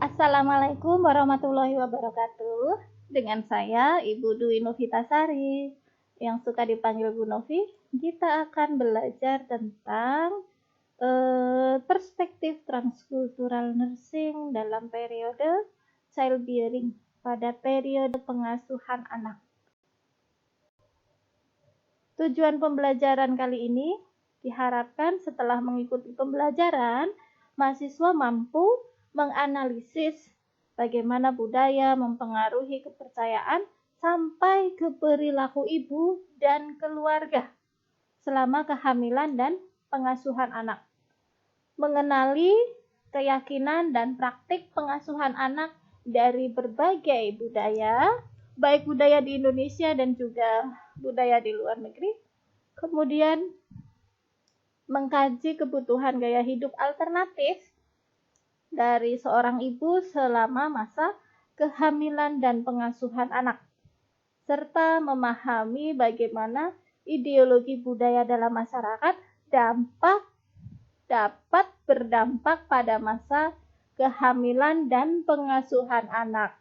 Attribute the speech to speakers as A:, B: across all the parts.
A: Assalamualaikum warahmatullahi wabarakatuh. Dengan saya, Ibu Dwi Novitasari, yang suka dipanggil Bu Novi. Kita akan belajar tentang perspektif transkultural nursing dalam periode childbearing pada periode pengasuhan anak. Tujuan pembelajaran kali ini diharapkan setelah mengikuti pembelajaran, mahasiswa mampu menganalisis bagaimana budaya mempengaruhi kepercayaan sampai ke perilaku ibu dan keluarga selama kehamilan dan pengasuhan anak. Mengenali keyakinan dan praktik pengasuhan anak dari berbagai budaya, baik budaya di Indonesia dan juga budaya di luar negeri. Kemudian mengkaji kebutuhan gaya hidup alternatif dari seorang ibu selama masa kehamilan dan pengasuhan anak, serta memahami bagaimana ideologi budaya dalam masyarakat dapat berdampak pada masa kehamilan dan pengasuhan anak.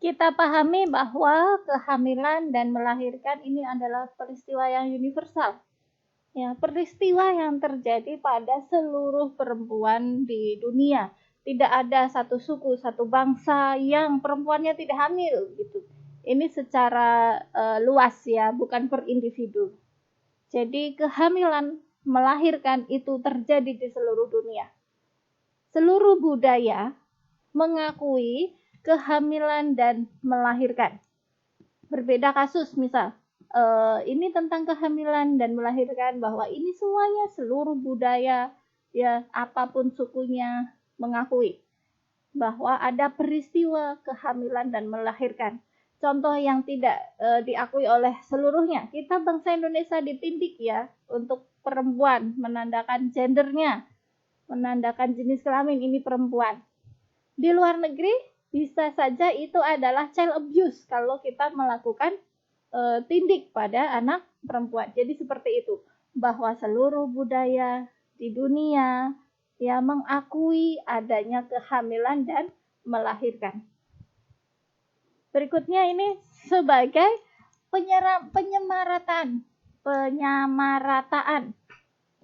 A: Kita pahami bahwa kehamilan dan melahirkan ini adalah peristiwa yang universal. Ya, peristiwa yang terjadi pada seluruh perempuan di dunia. Tidak ada satu suku, satu bangsa yang perempuannya tidak hamil gitu. Ini secara luas ya, bukan per individu. Jadi kehamilan, melahirkan itu terjadi di seluruh dunia. Seluruh budaya mengakui kehamilan dan melahirkan. Berbeda kasus, misal ini tentang kehamilan dan melahirkan, bahwa ini semuanya seluruh budaya ya, apapun sukunya, mengakui bahwa ada peristiwa kehamilan dan melahirkan. Contoh yang tidak diakui oleh seluruhnya, kita bangsa Indonesia ditindik ya untuk perempuan, menandakan gendernya, menandakan jenis kelamin ini perempuan. Di luar negeri bisa saja itu adalah child abuse kalau kita melakukan tindik pada anak perempuan. Jadi seperti itu, bahwa seluruh budaya di dunia ya mengakui adanya kehamilan dan melahirkan. Berikutnya ini sebagai penyamarataan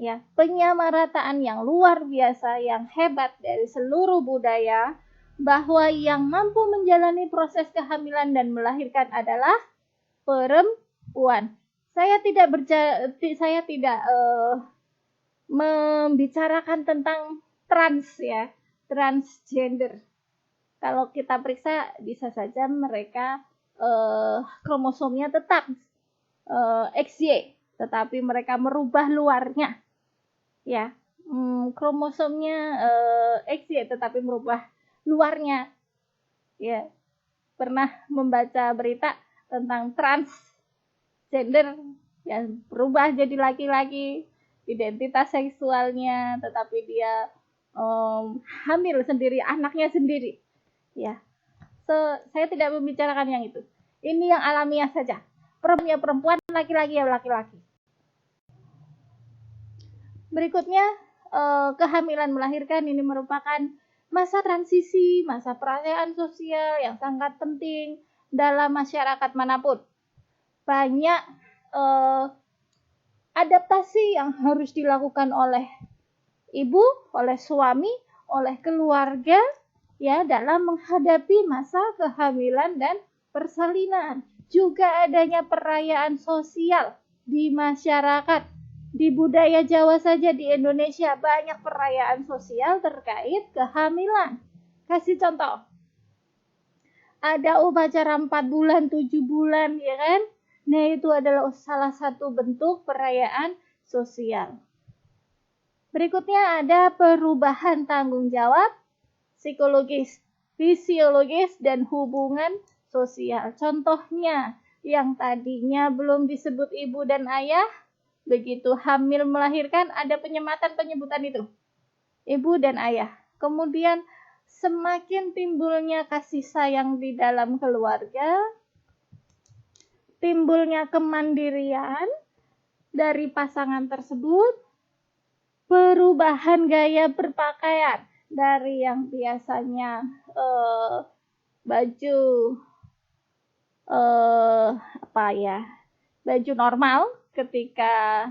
A: ya, penyamarataan yang luar biasa, yang hebat dari seluruh budaya, bahwa yang mampu menjalani proses kehamilan dan melahirkan adalah perempuan. Saya tidak membicarakan tentang transgender. Kalau kita periksa bisa saja mereka kromosomnya tetap XY, tetapi mereka merubah luarnya. Ya, kromosomnya XY tetapi merubah luarnya. Ya, pernah membaca berita tentang transgender yang berubah jadi laki-laki, identitas seksualnya, tetapi dia hamil sendiri, anaknya sendiri. Ya, saya tidak membicarakan yang itu. Ini yang alamiah saja. Perempuan, laki-laki ya laki-laki. Berikutnya, kehamilan melahirkan ini merupakan masa transisi, masa perayaan sosial yang sangat penting dalam masyarakat manapun. Banyak adaptasi yang harus dilakukan oleh ibu, oleh suami, oleh keluarga ya dalam menghadapi masa kehamilan dan persalinan. Juga adanya perayaan sosial di masyarakat. Di budaya Jawa saja di Indonesia banyak perayaan sosial terkait kehamilan. Kasih contoh. Ada upacara 4 bulan, 7 bulan, ya kan? Nah, itu adalah salah satu bentuk perayaan sosial. Berikutnya ada perubahan tanggung jawab psikologis, fisiologis, dan hubungan sosial. Contohnya, yang tadinya belum disebut ibu dan ayah, begitu hamil melahirkan ada penyebutan itu, ibu dan ayah. Kemudian semakin timbulnya kasih sayang di dalam keluarga, timbulnya kemandirian dari pasangan tersebut, perubahan gaya berpakaian. dari yang biasanya baju baju normal ketika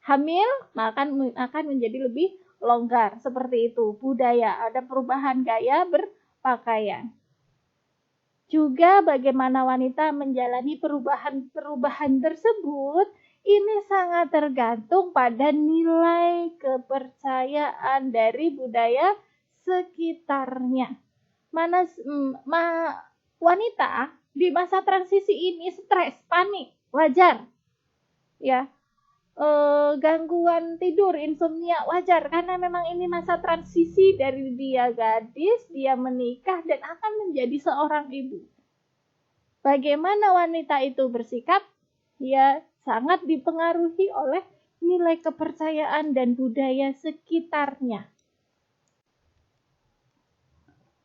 A: hamil akan menjadi lebih longgar. Seperti itu budaya, ada perubahan gaya berpakaian. Juga bagaimana wanita menjalani perubahan tersebut, ini sangat tergantung pada nilai kepercayaan dari budaya sekitarnya. Wanita di masa transisi ini stres, panik, wajar. Ya, gangguan tidur, insomnia, wajar, karena memang ini masa transisi dari dia gadis, dia menikah, dan akan menjadi seorang ibu. Bagaimana wanita itu bersikap? Ya, sangat dipengaruhi oleh nilai kepercayaan dan budaya sekitarnya.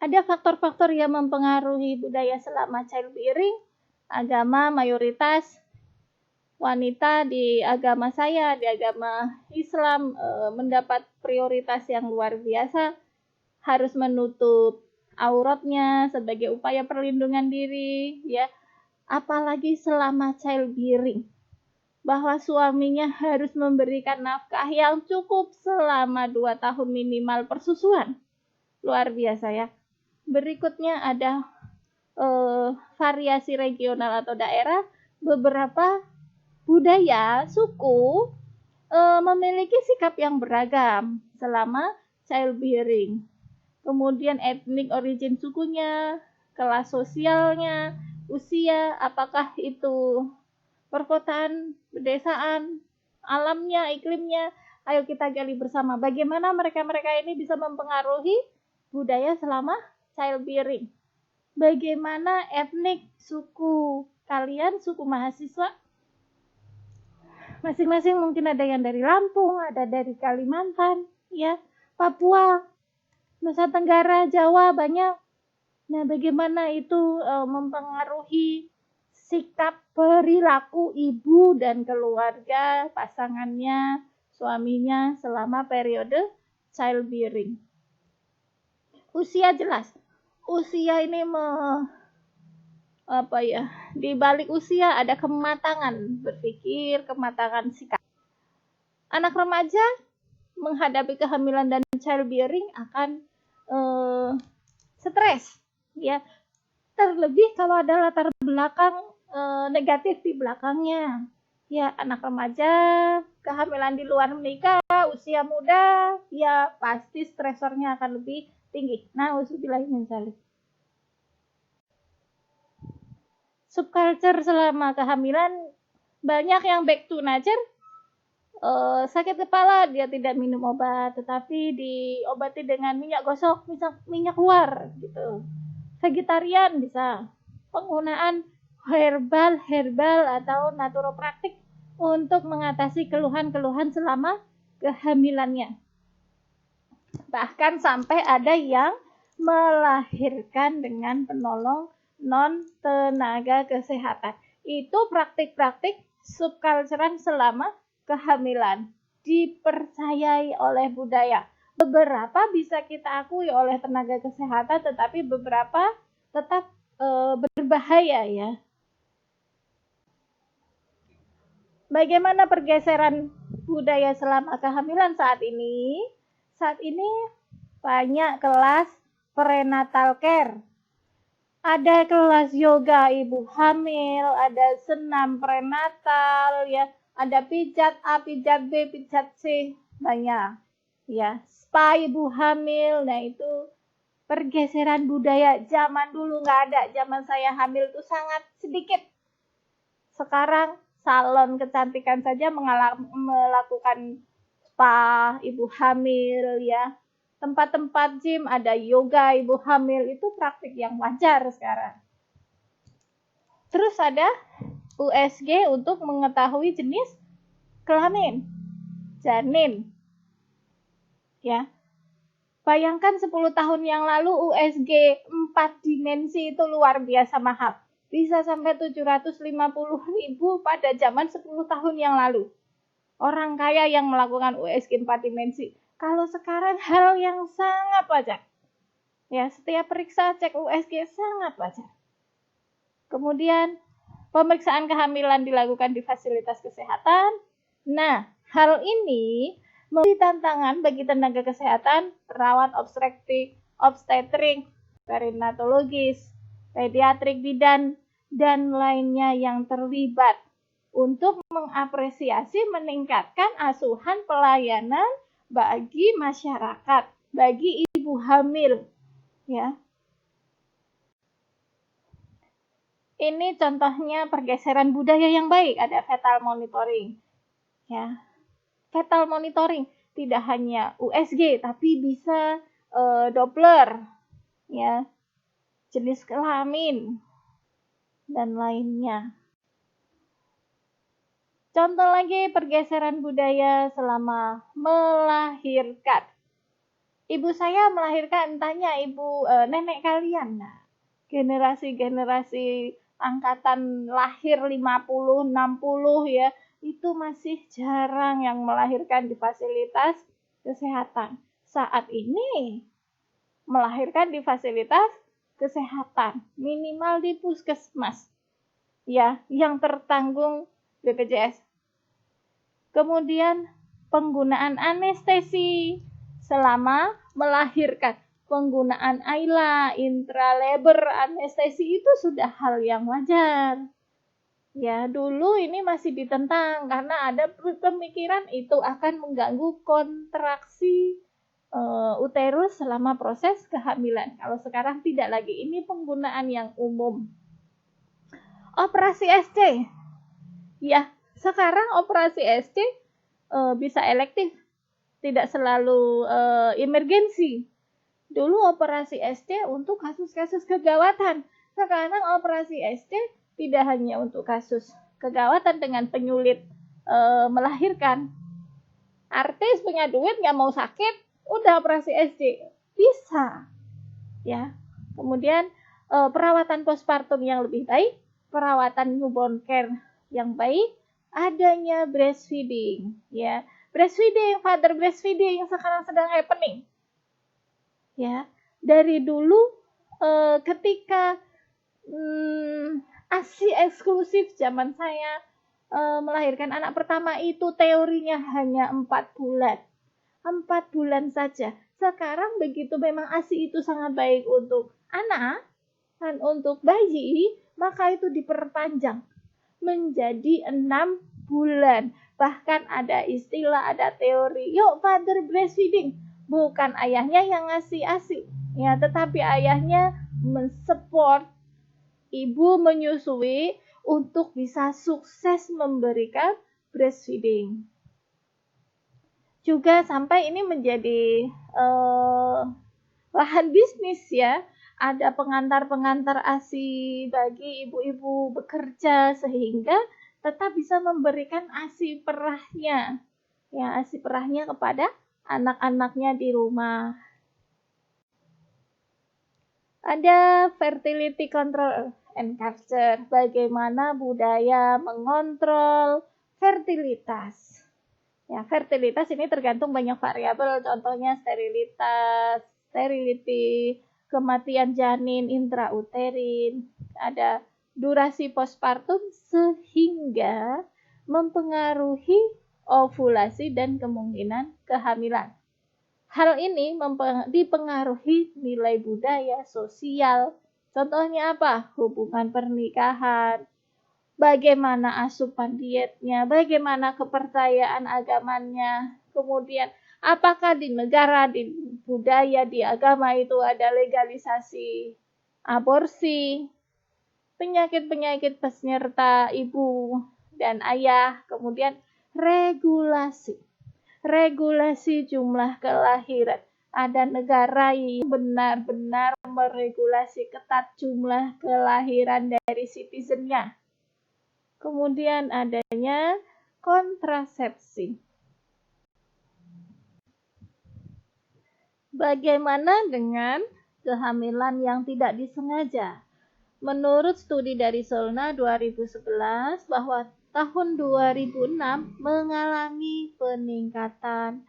A: Ada faktor-faktor yang mempengaruhi budaya selama childbearing. Agama, mayoritas wanita di agama saya, di agama Islam, mendapat prioritas yang luar biasa, harus menutup auratnya sebagai upaya perlindungan diri, ya. Apalagi selama childbearing, bahwa suaminya harus memberikan nafkah yang cukup selama 2 tahun minimal persusuan. Luar biasa ya. Berikutnya ada variasi regional atau daerah. Beberapa budaya, suku memiliki sikap yang beragam selama childbearing. Kemudian etnik origin sukunya, kelas sosialnya, usia, apakah itu perkotaan, pedesaan, alamnya, iklimnya. Ayo kita gali bersama bagaimana mereka-mereka ini bisa mempengaruhi budaya selama childbearing. Bagaimana etnik suku kalian, suku mahasiswa? Masing-masing mungkin ada yang dari Lampung, ada dari Kalimantan, ya, Papua, Nusa Tenggara, Jawa, banyak. Nah, bagaimana itu mempengaruhi sikap perilaku ibu dan keluarga, pasangannya, suaminya selama periode childbearing. Usia jelas. Usia ini di balik usia ada kematangan berpikir, kematangan sikap. Anak remaja menghadapi kehamilan dan childbearing akan stres, ya. Terlebih kalau ada latar belakang negatif di belakangnya. Ya, anak remaja, kehamilan di luar menikah, usia muda, ya pasti stresornya akan lebih tinggi. Nah, uzubillahiminzalik. Subculture selama kehamilan, banyak yang back to nature, sakit kepala dia tidak minum obat, tetapi diobati dengan minyak gosok, minyak luar gitu. Vegetarian bisa, penggunaan herbal atau naturopraktik untuk mengatasi keluhan-keluhan selama kehamilannya. Bahkan sampai ada yang melahirkan dengan penolong non tenaga kesehatan. Itu praktik-praktik subculturan selama kehamilan, dipercayai oleh budaya. Beberapa bisa kita akui oleh tenaga kesehatan, tetapi beberapa tetap berbahaya ya. Bagaimana pergeseran budaya selama kehamilan saat ini? Saat ini banyak kelas prenatal care. Ada kelas yoga ibu hamil, ada senam prenatal, ya, ada pijat A, pijat B, pijat C, banyak, ya, spa ibu hamil. Nah, itu pergeseran budaya. Zaman dulu nggak ada, zaman saya hamil itu sangat sedikit. Sekarang salon kecantikan saja melakukan spa ibu hamil, ya. Tempat-tempat gym, ada yoga ibu hamil, itu praktik yang wajar sekarang. Terus ada USG untuk mengetahui jenis kelamin, janin. Ya. Bayangkan 10 tahun yang lalu USG 4 dimensi itu luar biasa mahal. Bisa sampai 750.000 pada zaman 10 tahun yang lalu. Orang kaya yang melakukan USG 4 dimensi. Kalau sekarang hal yang sangat wajar. Ya, setiap periksa cek USG sangat wajar. Kemudian pemeriksaan kehamilan dilakukan di fasilitas kesehatan. Nah, hal ini memberi tantangan bagi tenaga kesehatan, perawat obstetrik, perinatologis, pediatrik bidan, dan lainnya yang terlibat untuk mengapresiasi meningkatkan asuhan pelayanan bagi masyarakat, bagi ibu hamil, ya. Ini contohnya pergeseran budaya yang baik, ada fetal monitoring, ya. Fetal monitoring tidak hanya USG tapi bisa Doppler, ya, jenis kelamin dan lainnya. Contoh lagi pergeseran budaya selama melahirkan. Ibu saya melahirkan, tanya ibu nenek kalian. Nah, generasi-generasi angkatan lahir 50, 60 ya, itu masih jarang yang melahirkan di fasilitas kesehatan. Saat ini melahirkan di fasilitas kesehatan, minimal di puskesmas, ya, yang tertanggung BPJS. Kemudian penggunaan anestesi selama melahirkan, penggunaan AILA, intralabor anestesi itu sudah hal yang wajar. Ya, dulu ini masih ditentang karena ada pemikiran itu akan mengganggu kontraksi uterus selama proses kehamilan. Kalau sekarang tidak lagi, ini penggunaan yang umum. Operasi SC. Ya, sekarang operasi SC bisa elektif, tidak selalu emergensi. Dulu operasi SC untuk kasus-kasus kegawatan. Sekarang operasi SC tidak hanya untuk kasus kegawatan dengan penyulit melahirkan. Artis punya duit nggak mau sakit, udah operasi SC, bisa. Ya. Kemudian perawatan postpartum yang lebih baik, perawatan newborn care yang baik, adanya breastfeeding, ya. Breastfeeding, father breastfeeding sekarang sedang happening. Ya, dari dulu ketika ASI eksklusif zaman saya melahirkan anak pertama itu teorinya hanya 4 bulan. 4 bulan saja. Sekarang begitu memang ASI itu sangat baik untuk anak dan untuk bayi, maka itu diperpanjang menjadi 6 bulan. Bahkan ada istilah, ada teori, yuk father breastfeeding. Bukan ayahnya yang ngasih ASI, ya, tetapi ayahnya mensupport ibu menyusui untuk bisa sukses memberikan breastfeeding. Juga sampai ini menjadi lahan bisnis, ya. Ada pengantar-pengantar ASI bagi ibu-ibu bekerja sehingga tetap bisa memberikan ASI perahnya, ya, ASI perahnya kepada anak-anaknya di rumah. Ada fertility control and culture, bagaimana budaya mengontrol fertilitas. Ya, fertilitas ini tergantung banyak variabel, contohnya sterilitas, sterility, kematian janin intrauterin, ada durasi postpartum sehingga mempengaruhi ovulasi dan kemungkinan kehamilan. Hal ini dipengaruhi nilai budaya, sosial. Contohnya apa? Hubungan pernikahan, bagaimana asupan dietnya, bagaimana kepercayaan agamanya, kemudian apakah di negara, di budaya, di agama itu ada legalisasi aborsi, penyakit-penyakit penyerta ibu dan ayah, kemudian regulasi jumlah kelahiran. Ada negara yang benar-benar meregulasi ketat jumlah kelahiran dari citizennya. Kemudian adanya kontrasepsi. Bagaimana dengan kehamilan yang tidak disengaja? Menurut studi dari Solna 2011 bahwa tahun 2006 mengalami peningkatan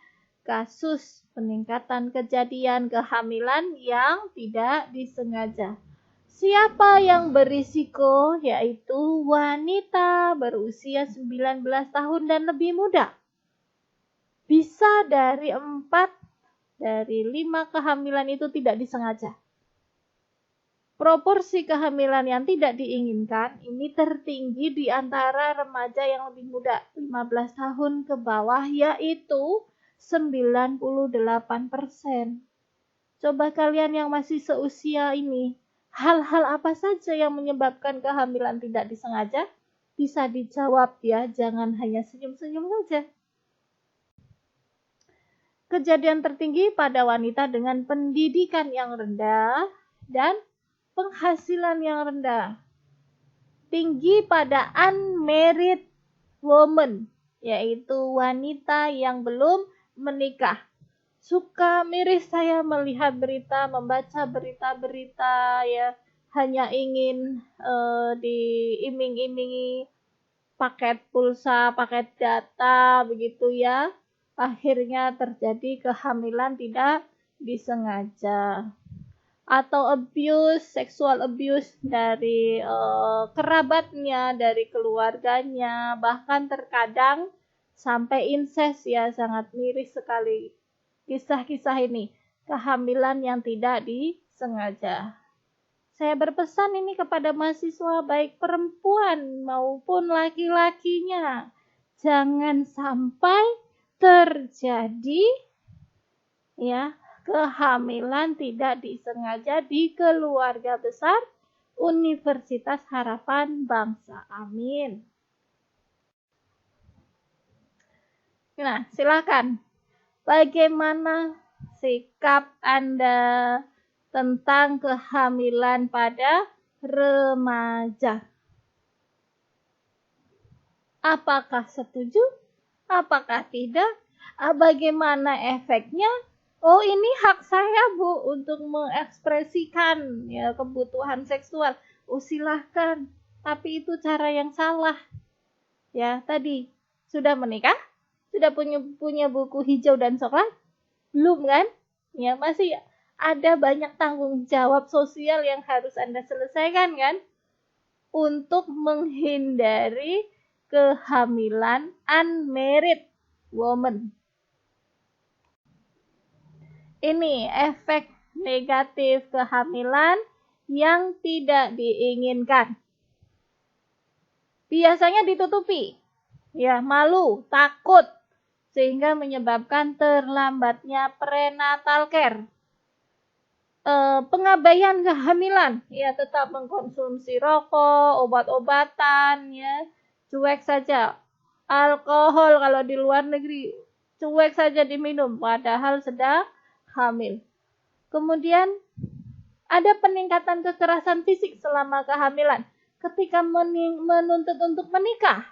A: kasus peningkatan kejadian kehamilan yang tidak disengaja. Siapa yang berisiko? Yaitu wanita berusia 19 tahun dan lebih muda. Bisa dari 4 dari 5 kehamilan itu tidak disengaja. Proporsi kehamilan yang tidak diinginkan ini tertinggi di antara remaja yang lebih muda, 15 tahun ke bawah, yaitu 98%. Coba kalian yang masih seusia ini, hal-hal apa saja yang menyebabkan kehamilan tidak disengaja? Bisa dijawab ya, jangan hanya senyum-senyum saja. Kejadian tertinggi pada wanita dengan pendidikan yang rendah dan penghasilan yang rendah. Tinggi pada unmarried woman, yaitu wanita yang belum menikah. Suka miris saya melihat berita, membaca berita-berita ya, hanya ingin diiming-imingi paket pulsa, paket data begitu ya. Akhirnya terjadi kehamilan tidak disengaja. Atau sexual abuse dari kerabatnya, dari keluarganya, bahkan terkadang sampai incest ya, sangat miris sekali kisah-kisah ini, kehamilan yang tidak disengaja. Saya berpesan ini kepada mahasiswa baik perempuan maupun laki-lakinya, jangan sampai terjadi ya kehamilan tidak disengaja di keluarga besar Universitas Harapan Bangsa. Amin. Nah, silakan. Bagaimana sikap Anda tentang kehamilan pada remaja? Apakah setuju? Apakah tidak? Bagaimana efeknya? Oh, ini hak saya, Bu, untuk mengekspresikan ya kebutuhan seksual. Oh, silahkan. Tapi itu cara yang salah. Ya, tadi sudah menikah? Sudah punya buku hijau dan coklat? Belum kan? Ya, masih ada banyak tanggung jawab sosial yang harus Anda selesaikan kan? Untuk menghindari kehamilan unmarried woman. Ini efek negatif kehamilan yang tidak diinginkan. Biasanya ditutupi, ya malu, takut, sehingga menyebabkan terlambatnya prenatal care. Pengabaian kehamilan, ya tetap mengkonsumsi rokok, obat-obatan, ya cuek saja. Alkohol kalau di luar negeri, cuek saja diminum, padahal sedang hamil. Kemudian ada peningkatan kekerasan fisik selama kehamilan. Ketika menuntut untuk menikah,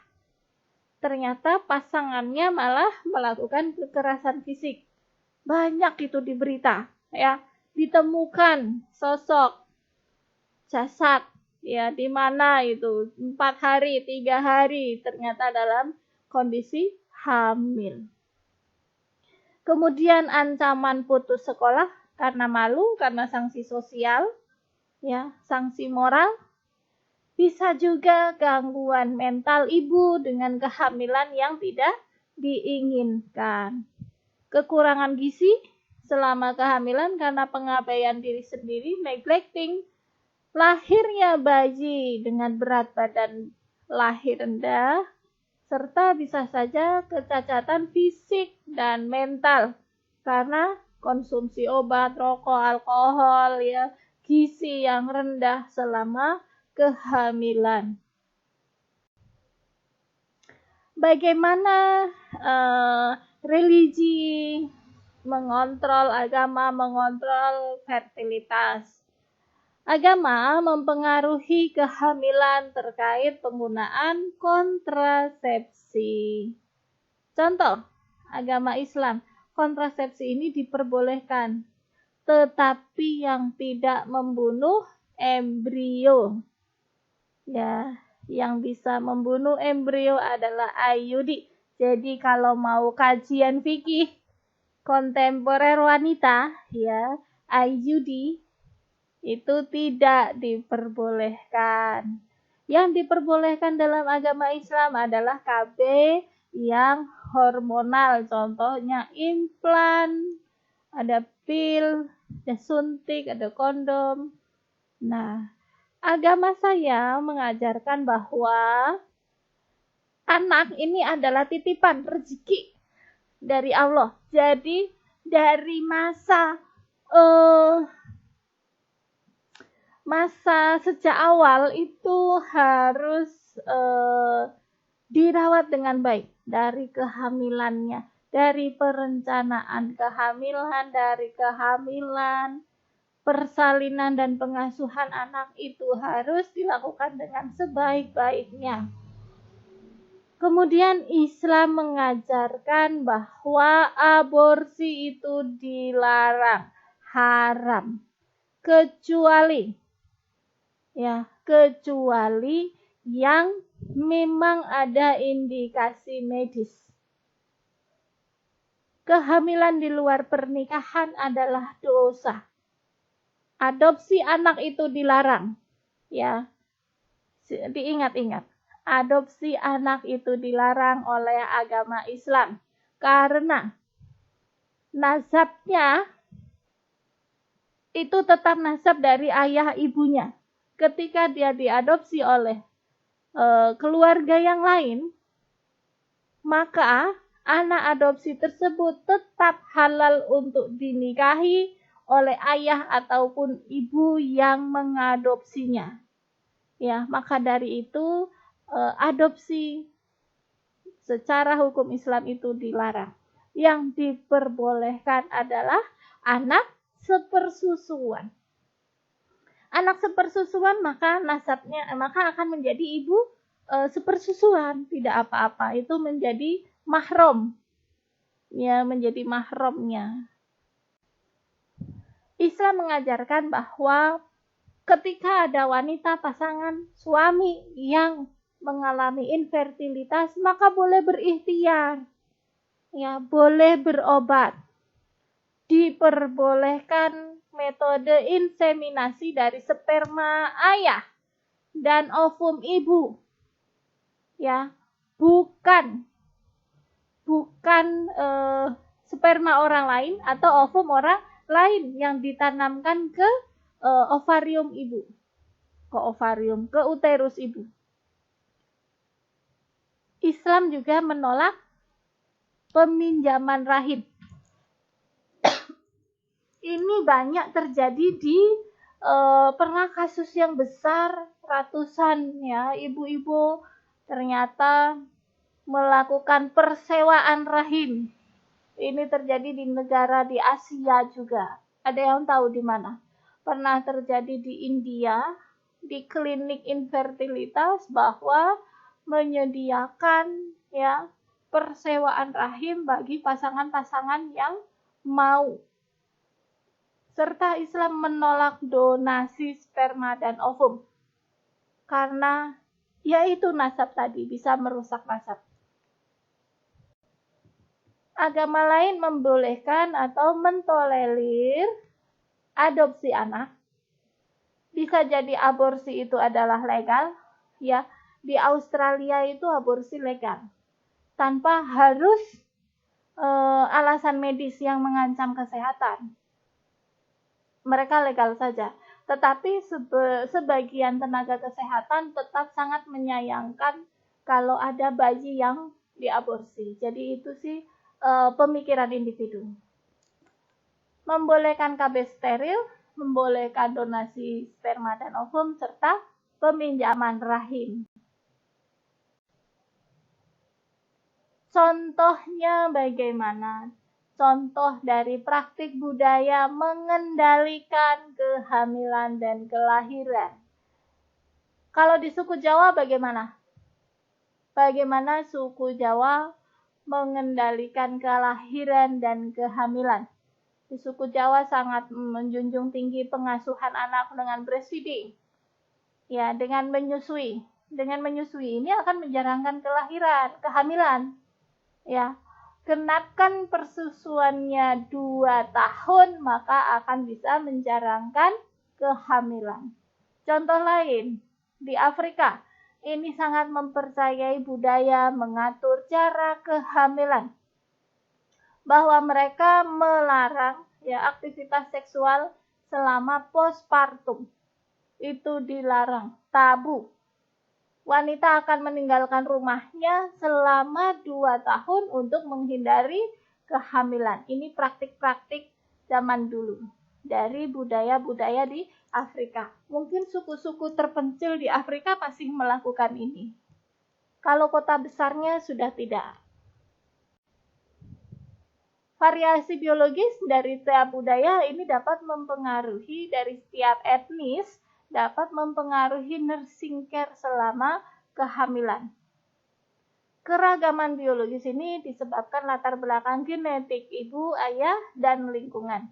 A: ternyata pasangannya malah melakukan kekerasan fisik. Banyak itu di berita, ya. Ditemukan sosok jasad, ya, di mana itu 4 hari, 3 hari ternyata dalam kondisi hamil. Kemudian ancaman putus sekolah karena malu, karena sanksi sosial, ya, sanksi moral. Bisa juga gangguan mental ibu dengan kehamilan yang tidak diinginkan. Kekurangan gizi selama kehamilan karena pengabaian diri sendiri, neglecting. Lahirnya bayi dengan berat badan lahir rendah, serta bisa saja kecacatan fisik dan mental karena konsumsi obat, rokok, alkohol, ya, gizi yang rendah selama kehamilan. Bagaimana religi mengontrol, agama mengontrol fertilitas? Agama mempengaruhi kehamilan terkait penggunaan kontrasepsi. Contoh, agama Islam, kontrasepsi ini diperbolehkan, tetapi yang tidak membunuh embrio. Ya, yang bisa membunuh embrio adalah IUD. Jadi kalau mau kajian fikih, kontemporer wanita, ya, IUD, itu tidak diperbolehkan. Yang diperbolehkan dalam agama Islam adalah KB yang hormonal, contohnya implan, ada pil, ada suntik, ada kondom. Nah, agama saya mengajarkan bahwa anak ini adalah titipan rezeki dari Allah. Jadi dari masa sejak awal itu harus dirawat dengan baik, dari kehamilannya, dari perencanaan kehamilan, dari kehamilan, persalinan dan pengasuhan anak itu harus dilakukan dengan sebaik-baiknya. Kemudian Islam mengajarkan bahwa aborsi itu dilarang, haram, kecuali yang memang ada indikasi medis. Kehamilan di luar pernikahan adalah dosa. Adopsi anak itu dilarang. Ya. Diingat-ingat. Adopsi anak itu dilarang oleh agama Islam karena nasabnya itu tetap nasab dari ayah ibunya. Ketika dia diadopsi oleh keluarga yang lain, maka anak adopsi tersebut tetap halal untuk dinikahi oleh ayah ataupun ibu yang mengadopsinya. Ya, maka dari itu adopsi secara hukum Islam itu dilarang. Yang diperbolehkan adalah anak sepersusuan. Anak sepersusuan maka nasabnya akan menjadi ibu sepersusuan, tidak apa-apa, itu menjadi mahram. Ya, menjadi mahramnya. Islam mengajarkan bahwa ketika ada wanita pasangan suami yang mengalami infertilitas, maka boleh berikhtiar. Ya, boleh berobat. Diperbolehkan metode inseminasi dari sperma ayah dan ovum ibu. Ya, bukan sperma orang lain atau ovum orang lain yang ditanamkan ke ovarium ibu, ke uterus ibu. Islam juga menolak peminjaman rahim. Ini banyak terjadi di pernah kasus yang besar, ratusan ya ibu-ibu ternyata melakukan persewaan rahim. Ini terjadi di negara di Asia juga. Ada yang tahu di mana? Pernah terjadi di India, di klinik infertilitas, bahwa menyediakan ya persewaan rahim bagi pasangan-pasangan yang mau. Serta Islam menolak donasi sperma dan ovum. Karena yaitu nasab tadi bisa merusak nasab. Agama lain membolehkan atau mentolerir adopsi anak. Bisa jadi aborsi itu adalah legal, ya. Di Australia itu aborsi legal. Tanpa harus alasan medis yang mengancam kesehatan. Mereka legal saja. Tetapi sebagian tenaga kesehatan tetap sangat menyayangkan kalau ada bayi yang diaborsi. Jadi itu sih pemikiran individu. Membolehkan KB steril, membolehkan donasi sperma dan ovum, serta peminjaman rahim. Contohnya bagaimana? Contoh dari praktik budaya mengendalikan kehamilan dan kelahiran. Kalau di suku Jawa bagaimana? Bagaimana suku Jawa mengendalikan kelahiran dan kehamilan? Di suku Jawa sangat menjunjung tinggi pengasuhan anak dengan breastfeeding. Ya, dengan menyusui. Dengan menyusui ini akan menjarangkan kehamilan. Ya. genapkan persusuannya 2 tahun, maka akan bisa menjarangkan kehamilan. Contoh lain, di Afrika, ini sangat mempercayai budaya mengatur cara kehamilan. Bahwa mereka melarang aktivitas seksual selama postpartum. Itu dilarang, tabu. Wanita akan meninggalkan rumahnya selama 2 tahun untuk menghindari kehamilan. Ini praktik-praktik zaman dulu dari budaya-budaya di Afrika. Mungkin suku-suku terpencil di Afrika pasti melakukan ini. Kalau kota besarnya sudah tidak. Variasi biologis dari setiap budaya ini dapat mempengaruhi dari setiap etnis, dapat mempengaruhi nursing care selama kehamilan. Keragaman biologis ini disebabkan latar belakang genetik ibu, ayah, dan lingkungan.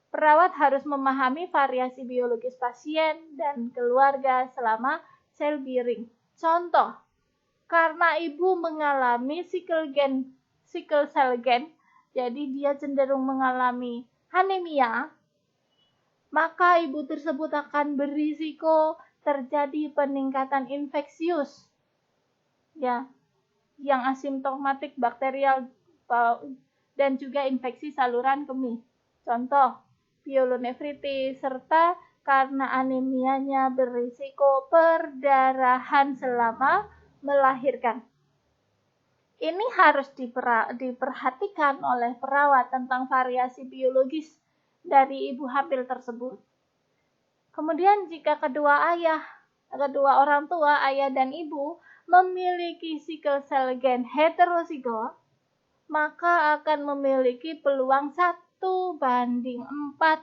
A: Perawat harus memahami variasi biologis pasien dan keluarga selama childbearing. Contoh, karena ibu mengalami sickle cell gen, jadi dia cenderung mengalami anemia, maka ibu tersebut akan berisiko terjadi peningkatan infeksius, yang asimptomatik bakterial dan juga infeksi saluran kemih. Contoh, pielonefritis, serta karena anemianya berisiko perdarahan selama melahirkan. Ini harus diperhatikan oleh perawat tentang variasi biologis dari ibu hamil tersebut. Kemudian jika kedua orang tua, ayah dan ibu, memiliki sickle cell gen heterozigot, maka akan memiliki peluang 1:4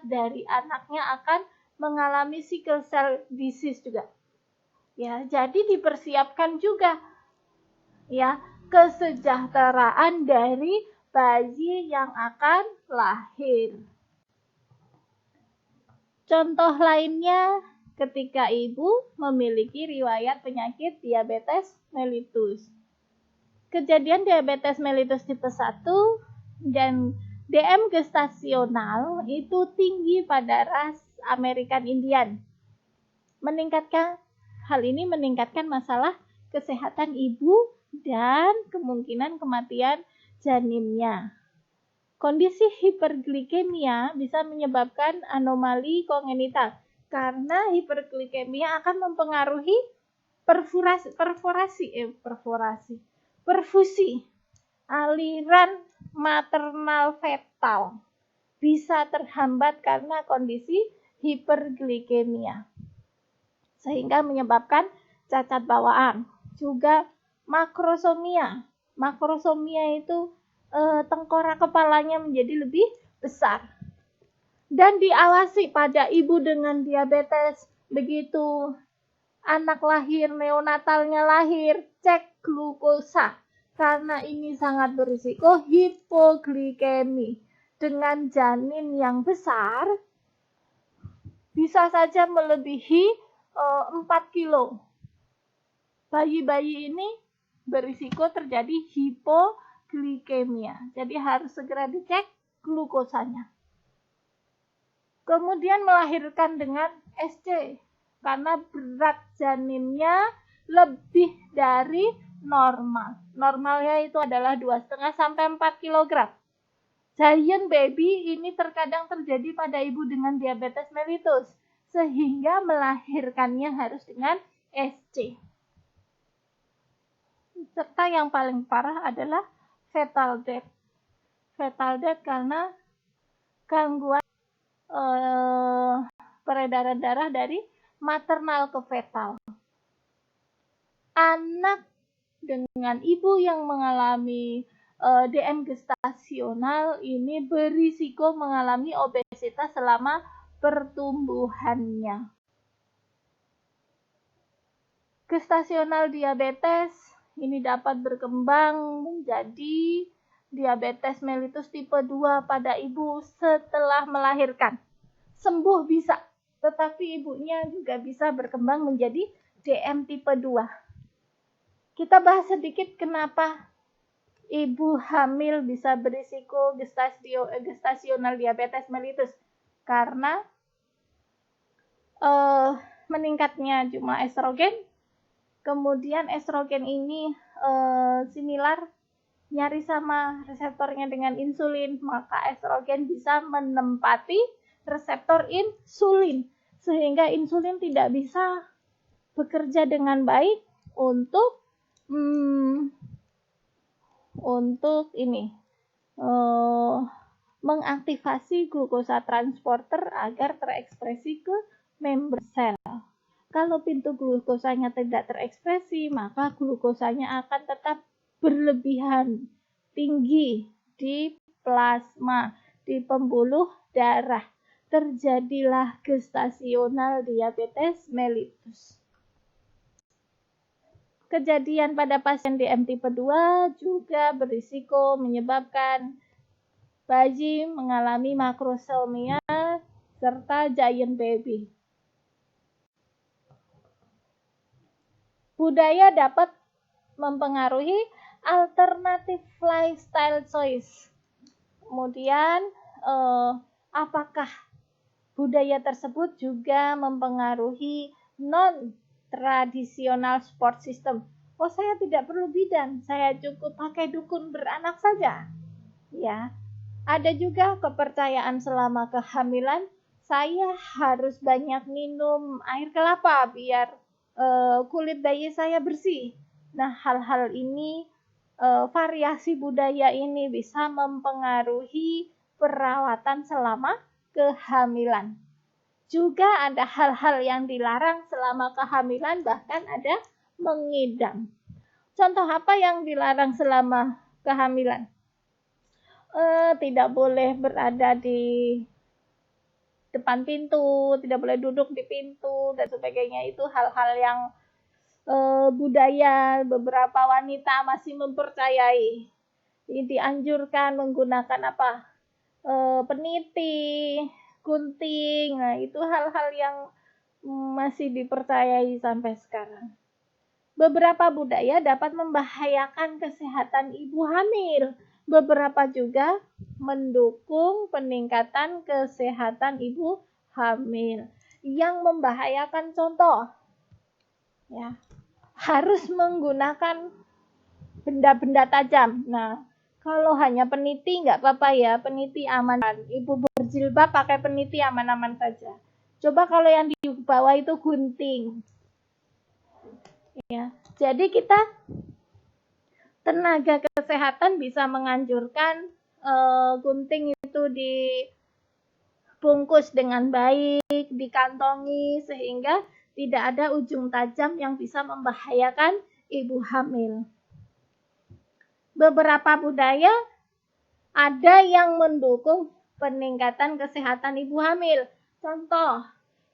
A: dari anaknya akan mengalami sickle cell disease juga. Jadi dipersiapkan juga kesejahteraan dari bayi yang akan lahir. Contoh lainnya, ketika ibu memiliki riwayat penyakit diabetes mellitus. Kejadian diabetes mellitus tipe 1 dan DM gestasional itu tinggi pada ras American Indian. Hal ini meningkatkan masalah kesehatan ibu dan kemungkinan kematian janinnya. Kondisi hiperglikemia bisa menyebabkan anomali kongenital karena hiperglikemia akan mempengaruhi perfusi aliran maternal fetal bisa terhambat karena kondisi hiperglikemia sehingga menyebabkan cacat bawaan. Juga makrosomia itu tengkorak kepalanya menjadi lebih besar. Dan diawasi pada ibu dengan diabetes, begitu anak lahir, neonatalnya lahir, cek glukosa. Karena ini sangat berisiko hipoglikemi. Dengan janin yang besar, bisa saja melebihi 4 kilo. Bayi-bayi ini berisiko terjadi hipoglikemia. Jadi harus segera dicek glukosanya. Kemudian melahirkan dengan SC karena berat janinnya lebih dari normal. Normalnya itu adalah 2,5 sampai 4 kg. Giant baby ini terkadang terjadi pada ibu dengan diabetes mellitus sehingga melahirkannya harus dengan SC. Serta yang paling parah adalah fetal death. Fetal death karena gangguan peredaran darah dari maternal ke fetal. Anak dengan ibu yang mengalami DM gestasional ini berisiko mengalami obesitas selama pertumbuhannya. Gestasional diabetes ini dapat berkembang menjadi diabetes mellitus tipe 2 pada ibu setelah melahirkan. Sembuh bisa, tetapi ibunya juga bisa berkembang menjadi DM tipe 2. Kita bahas sedikit kenapa ibu hamil bisa berisiko gestasional diabetes mellitus karena meningkatnya jumlah estrogen. Kemudian estrogen ini similar, nyaris sama reseptornya dengan insulin, maka estrogen bisa menempati reseptor insulin sehingga insulin tidak bisa bekerja dengan baik untuk mengaktifasi glukosa transporter agar terekspresi ke membran sel. Kalau pintu glukosanya tidak terekspresi, maka glukosanya akan tetap berlebihan tinggi di plasma, di pembuluh darah. Terjadilah gestasional diabetes mellitus. Kejadian pada pasien DM tipe 2 juga berisiko menyebabkan bayi mengalami makrosomia serta giant baby. Budaya dapat mempengaruhi alternatif lifestyle choice. Kemudian, apakah budaya tersebut juga mempengaruhi non-tradisional support system? Oh, saya tidak perlu bidan, saya cukup pakai dukun beranak saja. Ya, ada juga kepercayaan selama kehamilan, saya harus banyak minum air kelapa biar kulit bayi saya bersih. Nah, hal-hal ini, variasi budaya ini bisa mempengaruhi perawatan selama kehamilan. Juga ada hal-hal yang dilarang selama kehamilan, bahkan ada mengidam. Contoh apa yang dilarang selama kehamilan? Tidak boleh berada di depan pintu, tidak boleh duduk di pintu, dan sebagainya. Itu hal-hal yang budaya beberapa wanita masih mempercayai. Dianjurkan menggunakan apa? Peniti, gunting. Nah, itu hal-hal yang masih dipercayai sampai sekarang. Beberapa budaya dapat membahayakan kesehatan ibu hamil. Beberapa juga mendukung peningkatan kesehatan ibu hamil. Yang membahayakan, contoh, ya, harus menggunakan benda-benda tajam. Nah, kalau hanya peniti nggak apa-apa ya, peniti aman. Ibu berjilbab pakai peniti aman-aman saja. Coba kalau yang di bawah itu gunting. Ya, jadi kita tenaga kesehatan bisa menganjurkan gunting itu dibungkus dengan baik, dikantongi sehingga tidak ada ujung tajam yang bisa membahayakan ibu hamil. Beberapa budaya ada yang mendukung peningkatan kesehatan ibu hamil. Contoh,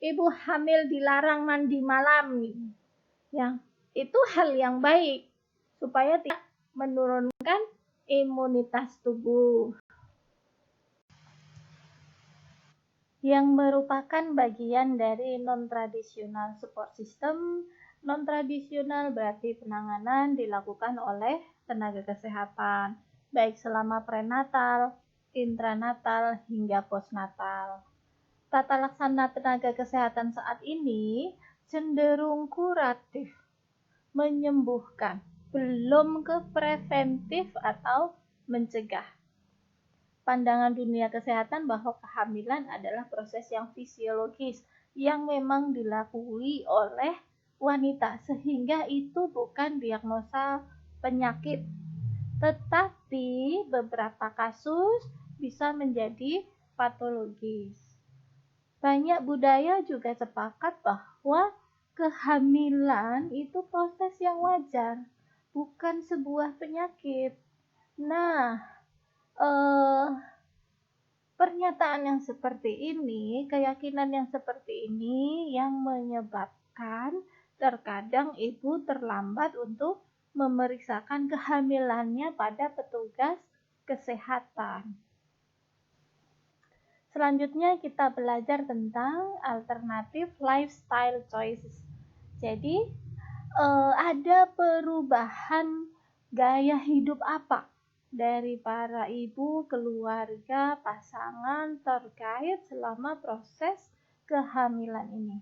A: ibu hamil dilarang mandi malam. Ya, itu hal yang baik supaya tidak menurunkan imunitas tubuh. Yang merupakan bagian dari non-tradisional support system. Non-tradisional berarti penanganan dilakukan oleh tenaga kesehatan, baik selama prenatal, intranatal, hingga postnatal. Tata laksana tenaga kesehatan saat ini cenderung kuratif, menyembuhkan, belum ke preventif atau mencegah. Pandangan dunia kesehatan bahwa kehamilan adalah proses yang fisiologis yang memang dilakui oleh wanita, sehingga itu bukan diagnosa penyakit, tetapi beberapa kasus bisa menjadi patologis. Banyak budaya juga sepakat bahwa kehamilan itu proses yang wajar, bukan sebuah penyakit. Nah, pernyataan yang seperti ini, keyakinan yang seperti ini yang menyebabkan terkadang ibu terlambat untuk memeriksakan kehamilannya pada petugas kesehatan. Selanjutnya kita belajar tentang alternatif lifestyle choices. Jadi, ada perubahan gaya hidup apa dari para ibu, keluarga, pasangan terkait selama proses kehamilan ini.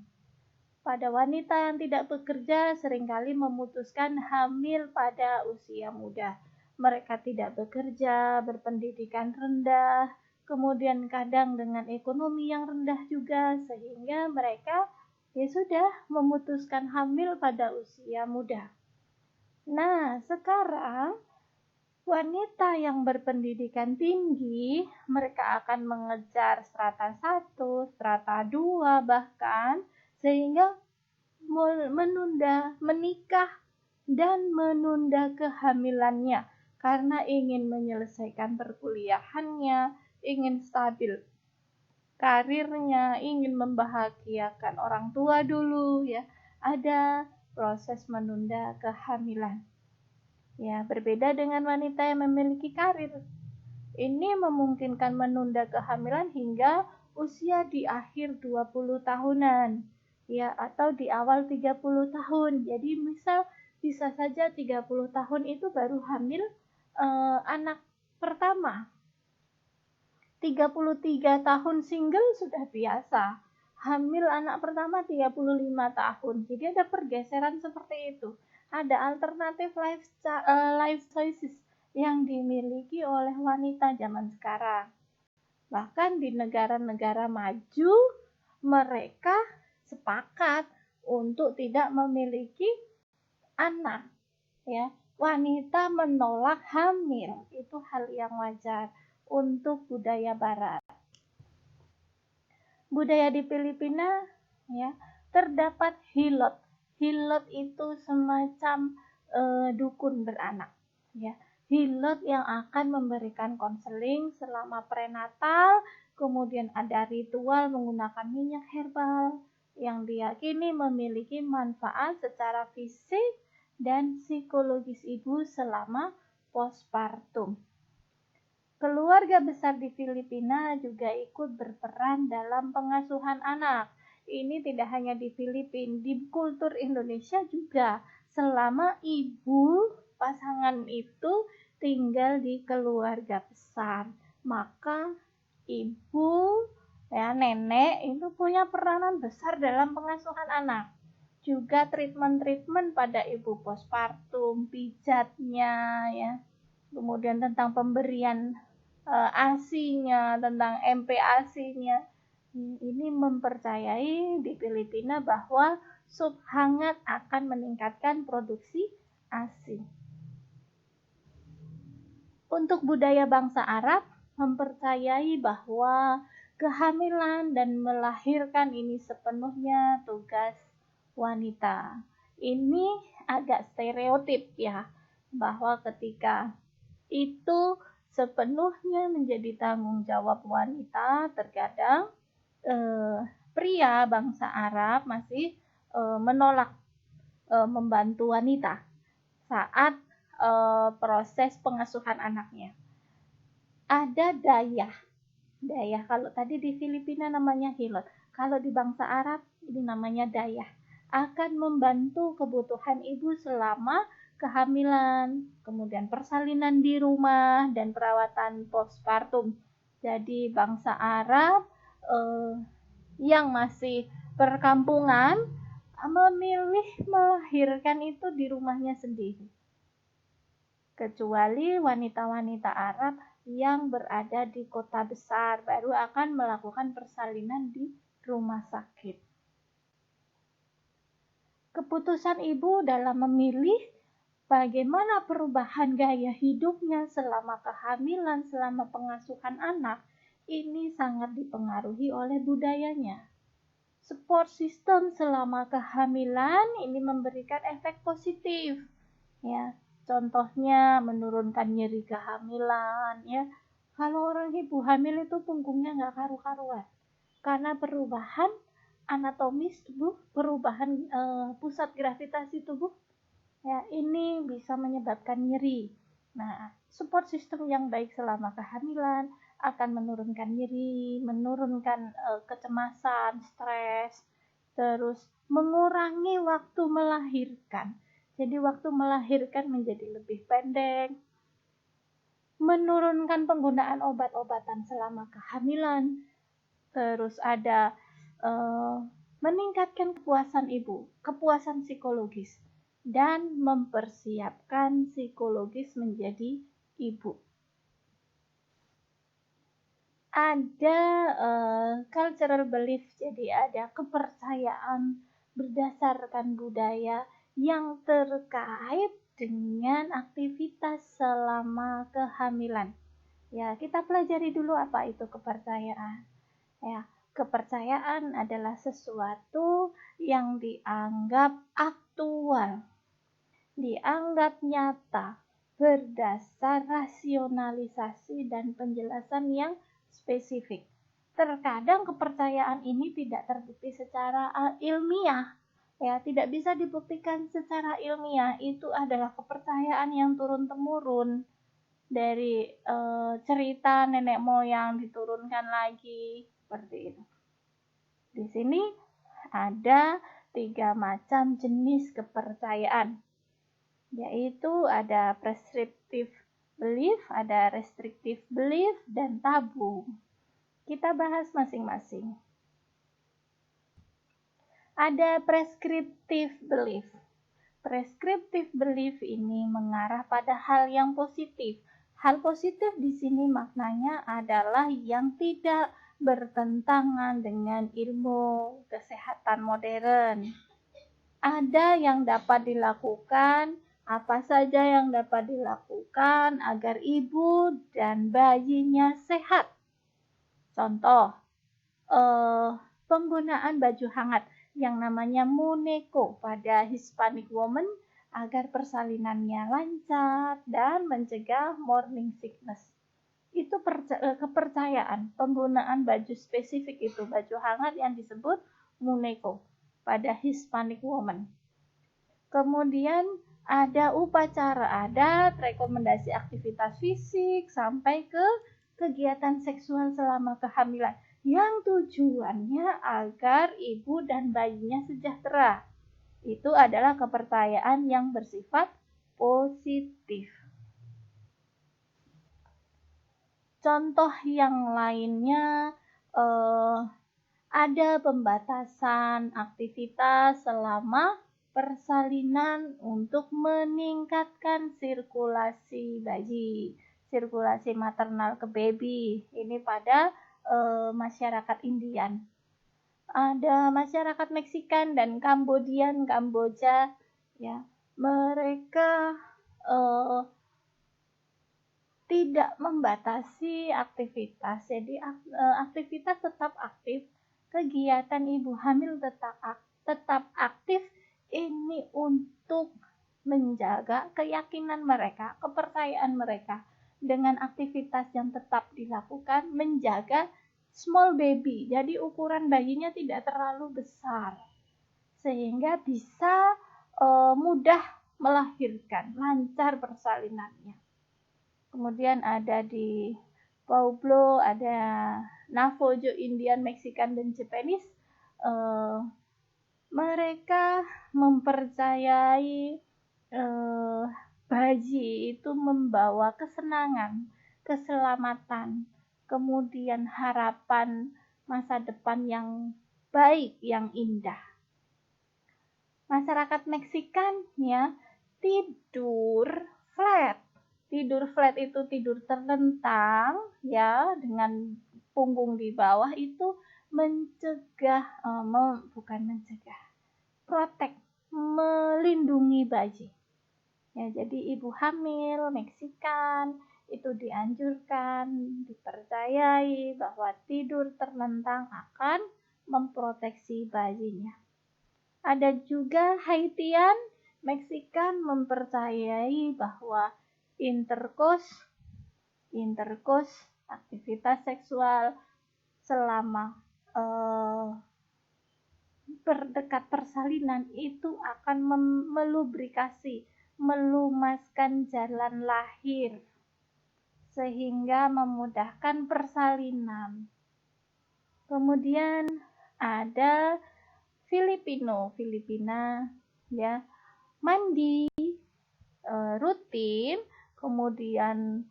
A: Pada wanita yang tidak bekerja seringkali memutuskan hamil pada usia muda. Mereka tidak bekerja, berpendidikan rendah, kemudian kadang dengan ekonomi yang rendah juga, sehingga mereka ya sudah memutuskan hamil pada usia muda. Nah, sekarang wanita yang berpendidikan tinggi, mereka akan mengejar strata 1, strata 2 bahkan, sehingga menunda menikah dan menunda kehamilannya karena ingin menyelesaikan perkuliahannya, ingin stabil karirnya, ingin membahagiakan orang tua dulu ya. Ada proses menunda kehamilan. Ya, berbeda dengan wanita yang memiliki karir. Ini memungkinkan menunda kehamilan hingga usia di akhir 20 tahunan. Ya, atau di awal 30 tahun. Jadi misal bisa saja 30 tahun itu baru hamil anak pertama. 33 tahun single sudah biasa. Hamil anak pertama 35 tahun. Jadi ada pergeseran seperti itu. Ada alternatif life choices yang dimiliki oleh wanita zaman sekarang. Bahkan di negara-negara maju, mereka sepakat untuk tidak memiliki anak. Ya, wanita menolak hamil, itu hal yang wajar untuk budaya barat. Budaya di Filipina ya, terdapat hilot. Hilot itu semacam dukun beranak ya. Hilot yang akan memberikan konseling selama prenatal, kemudian ada ritual menggunakan minyak herbal yang diyakini memiliki manfaat secara fisik dan psikologis ibu selama postpartum. Keluarga besar di Filipina juga ikut berperan dalam pengasuhan anak. Ini tidak hanya di Filipina, di kultur Indonesia juga. Selama ibu pasangan itu tinggal di keluarga besar, maka ibu ya nenek itu punya peranan besar dalam pengasuhan anak. Juga treatment pada ibu postpartum, pijatnya ya. Kemudian tentang pemberian ASI-nya, tentang MPASI-nya. Ini mempercayai di Filipina bahwa sup hangat akan meningkatkan produksi ASI. Untuk budaya bangsa Arab mempercayai bahwa kehamilan dan melahirkan ini sepenuhnya tugas wanita. Ini agak stereotip ya, bahwa ketika itu sepenuhnya menjadi tanggung jawab wanita, terkadang pria bangsa Arab masih menolak membantu wanita saat proses pengasuhan anaknya. Ada dayah. Dayah kalau tadi di Filipina namanya hilot. Kalau di bangsa Arab ini namanya dayah. Akan membantu kebutuhan ibu selama kehamilan, kemudian persalinan di rumah dan perawatan postpartum. Jadi bangsa Arab yang masih perkampungan memilih melahirkan itu di rumahnya sendiri. Kecuali wanita-wanita Arab yang berada di kota besar baru akan melakukan persalinan di rumah sakit. Keputusan ibu dalam memilih bagaimana perubahan gaya hidupnya selama kehamilan, selama pengasuhan anak, ini sangat dipengaruhi oleh budayanya. Support system selama kehamilan ini memberikan efek positif. Ya, contohnya menurunkan nyeri kehamilan ya. Kalau orang ibu hamil itu punggungnya nggak karu-karuan karena perubahan anatomis tubuh, perubahan pusat gravitasi tubuh ya, ini bisa menyebabkan nyeri. Nah, support system yang baik selama kehamilan akan menurunkan nyeri, menurunkan kecemasan, stres, terus mengurangi waktu melahirkan. Jadi waktu melahirkan menjadi lebih pendek. menurunkan penggunaan obat-obatan selama kehamilan, terus ada meningkatkan kepuasan ibu, kepuasan psikologis, dan mempersiapkan psikologis menjadi ibu. Ada cultural belief, jadi ada kepercayaan berdasarkan budaya yang terkait dengan aktivitas selama kehamilan. Ya, kita pelajari dulu apa itu kepercayaan. Ya, kepercayaan adalah sesuatu yang dianggap aktual, dianggap nyata, berdasar rasionalisasi dan penjelasan yang spesifik. Terkadang kepercayaan ini tidak terbukti secara ilmiah, ya, tidak bisa dibuktikan secara ilmiah. Itu adalah kepercayaan yang turun-temurun dari cerita nenek moyang diturunkan lagi, seperti itu. Di sini ada 3 macam jenis kepercayaan, yaitu ada prescriptive belief, ada restrictive belief, dan tabu. Kita bahas masing-masing. Ada prescriptive belief. Prescriptive belief ini mengarah pada hal yang positif. Hal positif di sini maknanya adalah yang tidak bertentangan dengan ilmu kesehatan modern. Ada yang dapat dilakukan, apa saja yang dapat dilakukan agar ibu dan bayinya sehat. Contoh, penggunaan baju hangat yang namanya Muneko pada Hispanic woman agar persalinannya lancar dan mencegah morning sickness. Itu kepercayaan, penggunaan baju spesifik itu, baju hangat yang disebut Muneko pada Hispanic woman. Kemudian ada upacara adat, rekomendasi aktivitas fisik, sampai ke kegiatan seksual selama kehamilan, yang tujuannya agar ibu dan bayinya sejahtera. Itu adalah kepercayaan yang bersifat positif. Contoh yang lainnya, ada pembatasan aktivitas selama persalinan untuk meningkatkan sirkulasi bayi, sirkulasi maternal ke baby. Ini pada masyarakat Indian. Ada masyarakat Meksikan dan Kamboja, ya, mereka tidak membatasi aktivitas, jadi aktivitas tetap aktif, kegiatan ibu hamil tetap aktif. Ini untuk menjaga keyakinan mereka, kepercayaan mereka dengan aktivitas yang tetap dilakukan, menjaga small baby, jadi ukuran bayinya tidak terlalu besar sehingga bisa mudah melahirkan, lancar persalinannya. Kemudian ada di Pueblo, ada Navajo, Indian, Mexican, dan Japanese. Mereka mempercayai bayi itu membawa kesenangan, keselamatan, kemudian harapan masa depan yang baik, yang indah. Masyarakat Meksikan, ya, tidur flat. Tidur flat itu tidur terlentang, ya, dengan punggung di bawah, itu protect, melindungi bayi. Ya, jadi ibu hamil Meksikan itu dianjurkan, dipercayai bahwa tidur terlentang akan memproteksi bayinya. Ada juga Haitian, Meksikan mempercayai bahwa intercourse, aktivitas seksual selama berdekat persalinan itu akan melubrikasi, melumaskan jalan lahir sehingga memudahkan persalinan. Kemudian ada Filipina, ya, mandi rutin, kemudian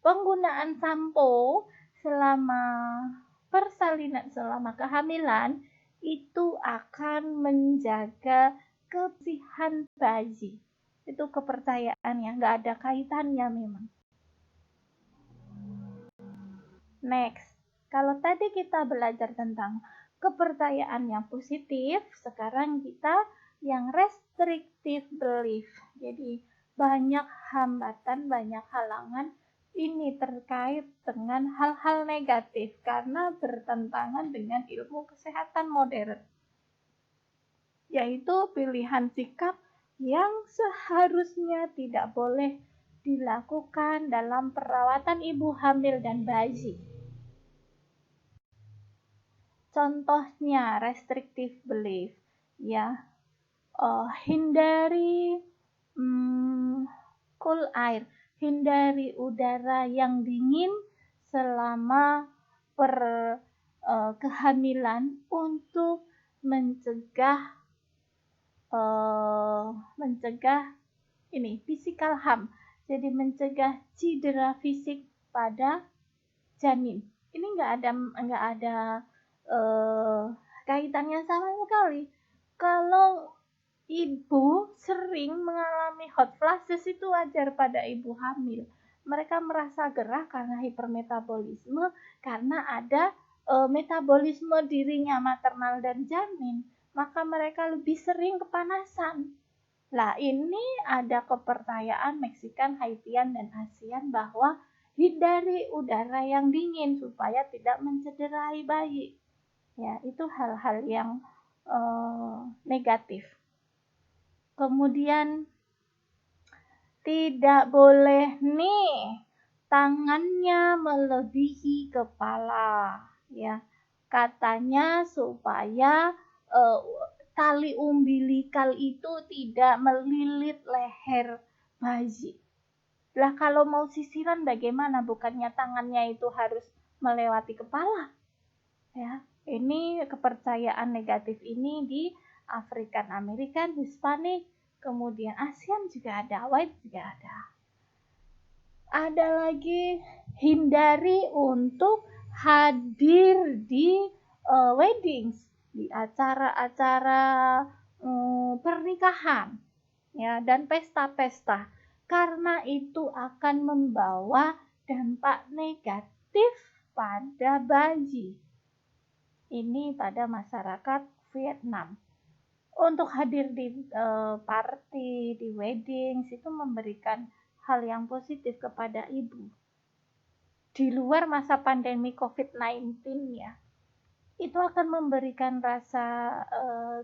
A: penggunaan sampo selama persalinan, selama kehamilan itu akan menjaga kebersihan bayi. Itu kepercayaannya, nggak ada kaitannya memang. Next, kalau tadi kita belajar tentang kepercayaan yang positif, sekarang kita yang restrictive belief. Jadi banyak hambatan, banyak halangan ini terkait dengan hal-hal negatif karena bertentangan dengan ilmu kesehatan modern. Yaitu pilihan sikap yang seharusnya tidak boleh dilakukan dalam perawatan ibu hamil dan bayi. Contohnya restrictive belief, ya, hindari cool air, hindari udara yang dingin selama kehamilan untuk mencegah ini physical harm, jadi mencegah cedera fisik pada janin. Ini nggak ada kaitannya sama sekali. Kalau ibu sering mengalami hot flashes itu wajar pada ibu hamil. Mereka merasa gerah karena hipermetabolisme, karena ada metabolisme dirinya maternal dan janin, maka mereka lebih sering kepanasan. Lah ini ada kepercayaan Meksikan, Haitian, dan ASEAN bahwa hindari udara yang dingin supaya tidak mencederai bayi. Ya, itu hal-hal yang negatif. Kemudian tidak boleh nih tangannya melebihi kepala, ya. Katanya supaya tali umbilikal itu tidak melilit leher bayi. Lah kalau mau sisiran bagaimana? Bukannya tangannya itu harus melewati kepala, ya. Ini kepercayaan negatif ini di African American, Hispanic, kemudian ASEAN juga ada, White juga ada. Ada lagi, hindari untuk hadir di weddings, di acara-acara pernikahan, ya, dan pesta-pesta, karena itu akan membawa dampak negatif pada bayi. Ini pada masyarakat Vietnam. Untuk hadir di party, di weddings, itu memberikan hal yang positif kepada ibu. Di luar masa pandemi COVID-19 ya, itu akan memberikan rasa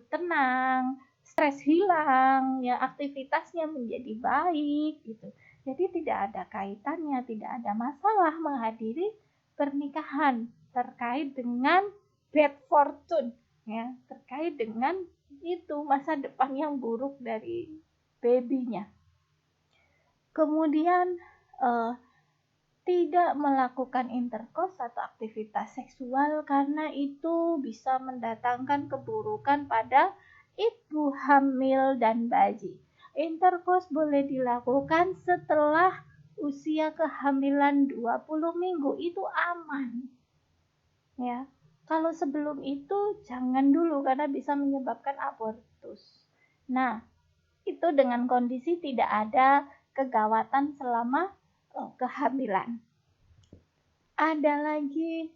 A: tenang, stres hilang, ya, aktivitasnya menjadi baik gitu. Jadi tidak ada kaitannya, tidak ada masalah menghadiri pernikahan terkait dengan bad fortune, ya, terkait dengan itu masa depan yang buruk dari babynya. Kemudian tidak melakukan intercourse atau aktivitas seksual karena itu bisa mendatangkan keburukan pada ibu hamil dan bayi. Intercourse boleh dilakukan setelah usia kehamilan 20 minggu, itu aman. Ya. Kalau sebelum itu jangan dulu karena bisa menyebabkan abortus. Nah, itu dengan kondisi tidak ada kegawatan selama kehamilan. Ada lagi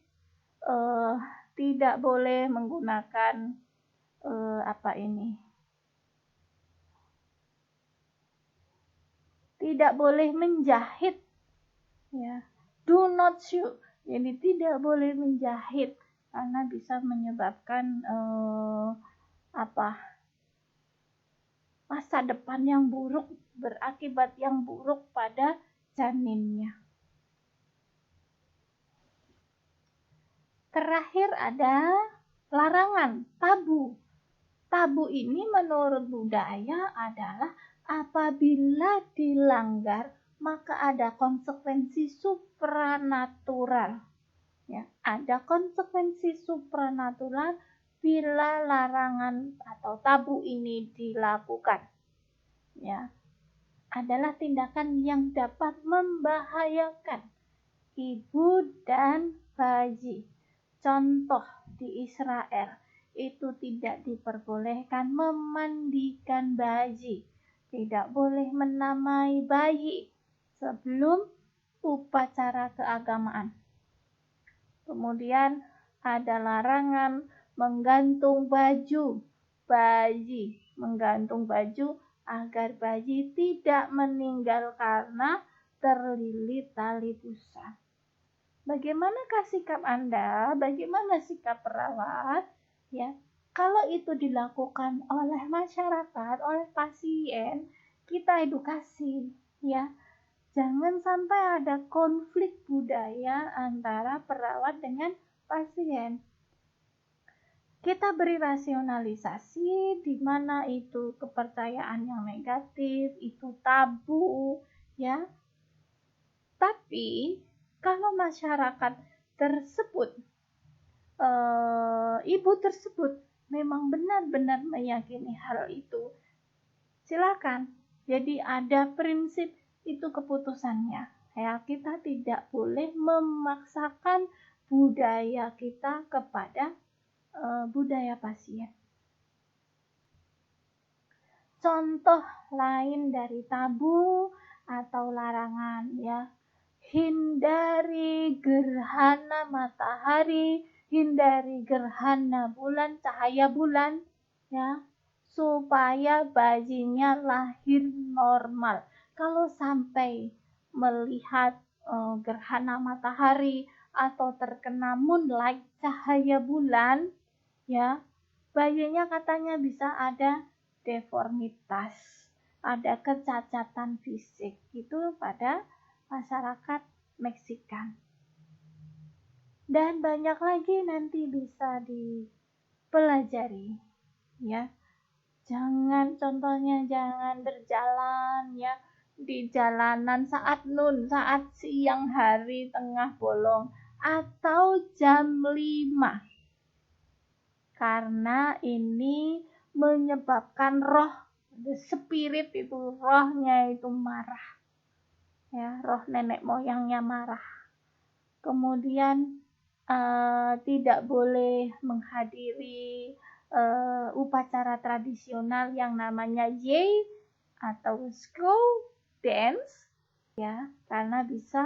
A: tidak boleh menggunakan tidak boleh menjahit, ya. Do not sew. Jadi tidak boleh menjahit karena bisa menyebabkan masa depan yang buruk, berakibat yang buruk pada janinnya. Terakhir ada larangan, tabu. Tabu ini menurut budaya adalah apabila dilanggar maka ada konsekuensi supranatural. Ya, ada konsekuensi supranatural bila larangan atau tabu ini dilakukan. Ya. adalah tindakan yang dapat membahayakan ibu dan bayi. Contoh di Israel, itu tidak diperbolehkan memandikan bayi, tidak boleh menamai bayi sebelum upacara keagamaan. Kemudian ada larangan menggantung baju bayi, menggantung baju agar bayi tidak meninggal karena terlilit tali pusar. Bagaimanakah sikap Anda? Bagaimana sikap perawat? Ya, kalau itu dilakukan oleh masyarakat, oleh pasien, kita edukasi, ya. Jangan sampai ada konflik budaya antara perawat dengan pasien. Kita beri rasionalisasi di mana itu kepercayaan yang negatif, itu tabu, ya. Tapi kalau masyarakat tersebut, ibu tersebut memang benar-benar meyakini hal itu, silakan. Jadi ada prinsip, itu keputusannya. Ya, kita tidak boleh memaksakan budaya kita kepada budaya pasien. Contoh lain dari tabu atau larangan, ya. Hindari gerhana matahari, hindari gerhana bulan, cahaya bulan, ya, supaya bayinya lahir normal. Kalau sampai melihat gerhana matahari atau terkena moonlight, cahaya bulan, ya, bayinya katanya bisa ada deformitas, ada kecacatan fisik, itu pada masyarakat Meksikan. Dan banyak lagi nanti bisa dipelajari, ya. Contohnya jangan berjalan, ya, di jalanan saat saat siang hari tengah bolong atau jam 5. Karena ini menyebabkan roh, spirit itu, rohnya itu marah. Ya, roh nenek moyangnya marah. Kemudian tidak boleh menghadiri upacara tradisional yang namanya Yei atau School Dance, ya, karena bisa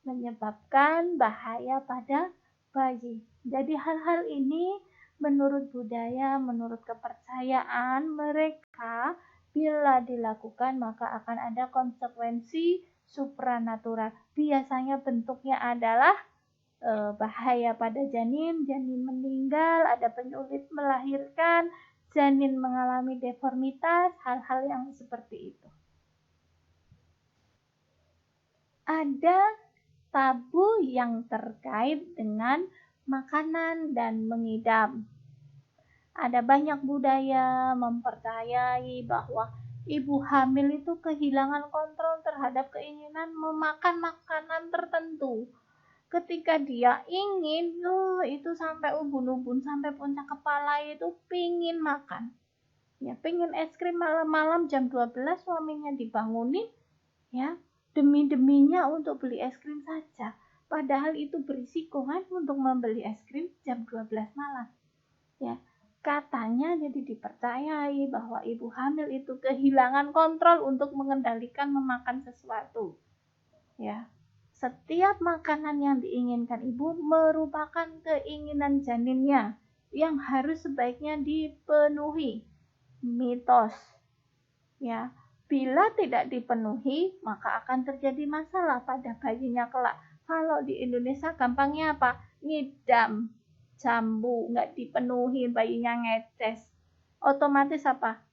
A: menyebabkan bahaya pada bayi. Jadi hal-hal ini menurut budaya, menurut kepercayaan mereka, bila dilakukan maka akan ada konsekuensi supranatural. Biasanya bentuknya adalah bahaya pada janin, janin meninggal, ada penyulit melahirkan, janin mengalami deformitas, hal-hal yang seperti itu. Ada tabu yang terkait dengan makanan dan mengidam. Ada banyak budaya mempercayai bahwa ibu hamil itu kehilangan kontrol terhadap keinginan memakan makanan tertentu. Ketika dia ingin, itu sampai ubun-ubun, sampai puncak kepala itu pingin makan. Ya, pingin es krim malam-malam jam 12 suaminya dibangunin, ya, demi-deminya untuk beli es krim saja. Padahal itu berisiko kan untuk membeli es krim jam 12 malam. Ya, katanya jadi dipercayai bahwa ibu hamil itu kehilangan kontrol untuk mengendalikan memakan sesuatu. Ya, setiap makanan yang diinginkan ibu merupakan keinginan janinnya yang harus sebaiknya dipenuhi. Mitos. Ya, bila tidak dipenuhi, maka akan terjadi masalah pada bayinya kelak. Kalau di Indonesia gampangnya apa? Ngidam. Jambu nggak dipenuhi, bayinya ngeces, otomatis apa?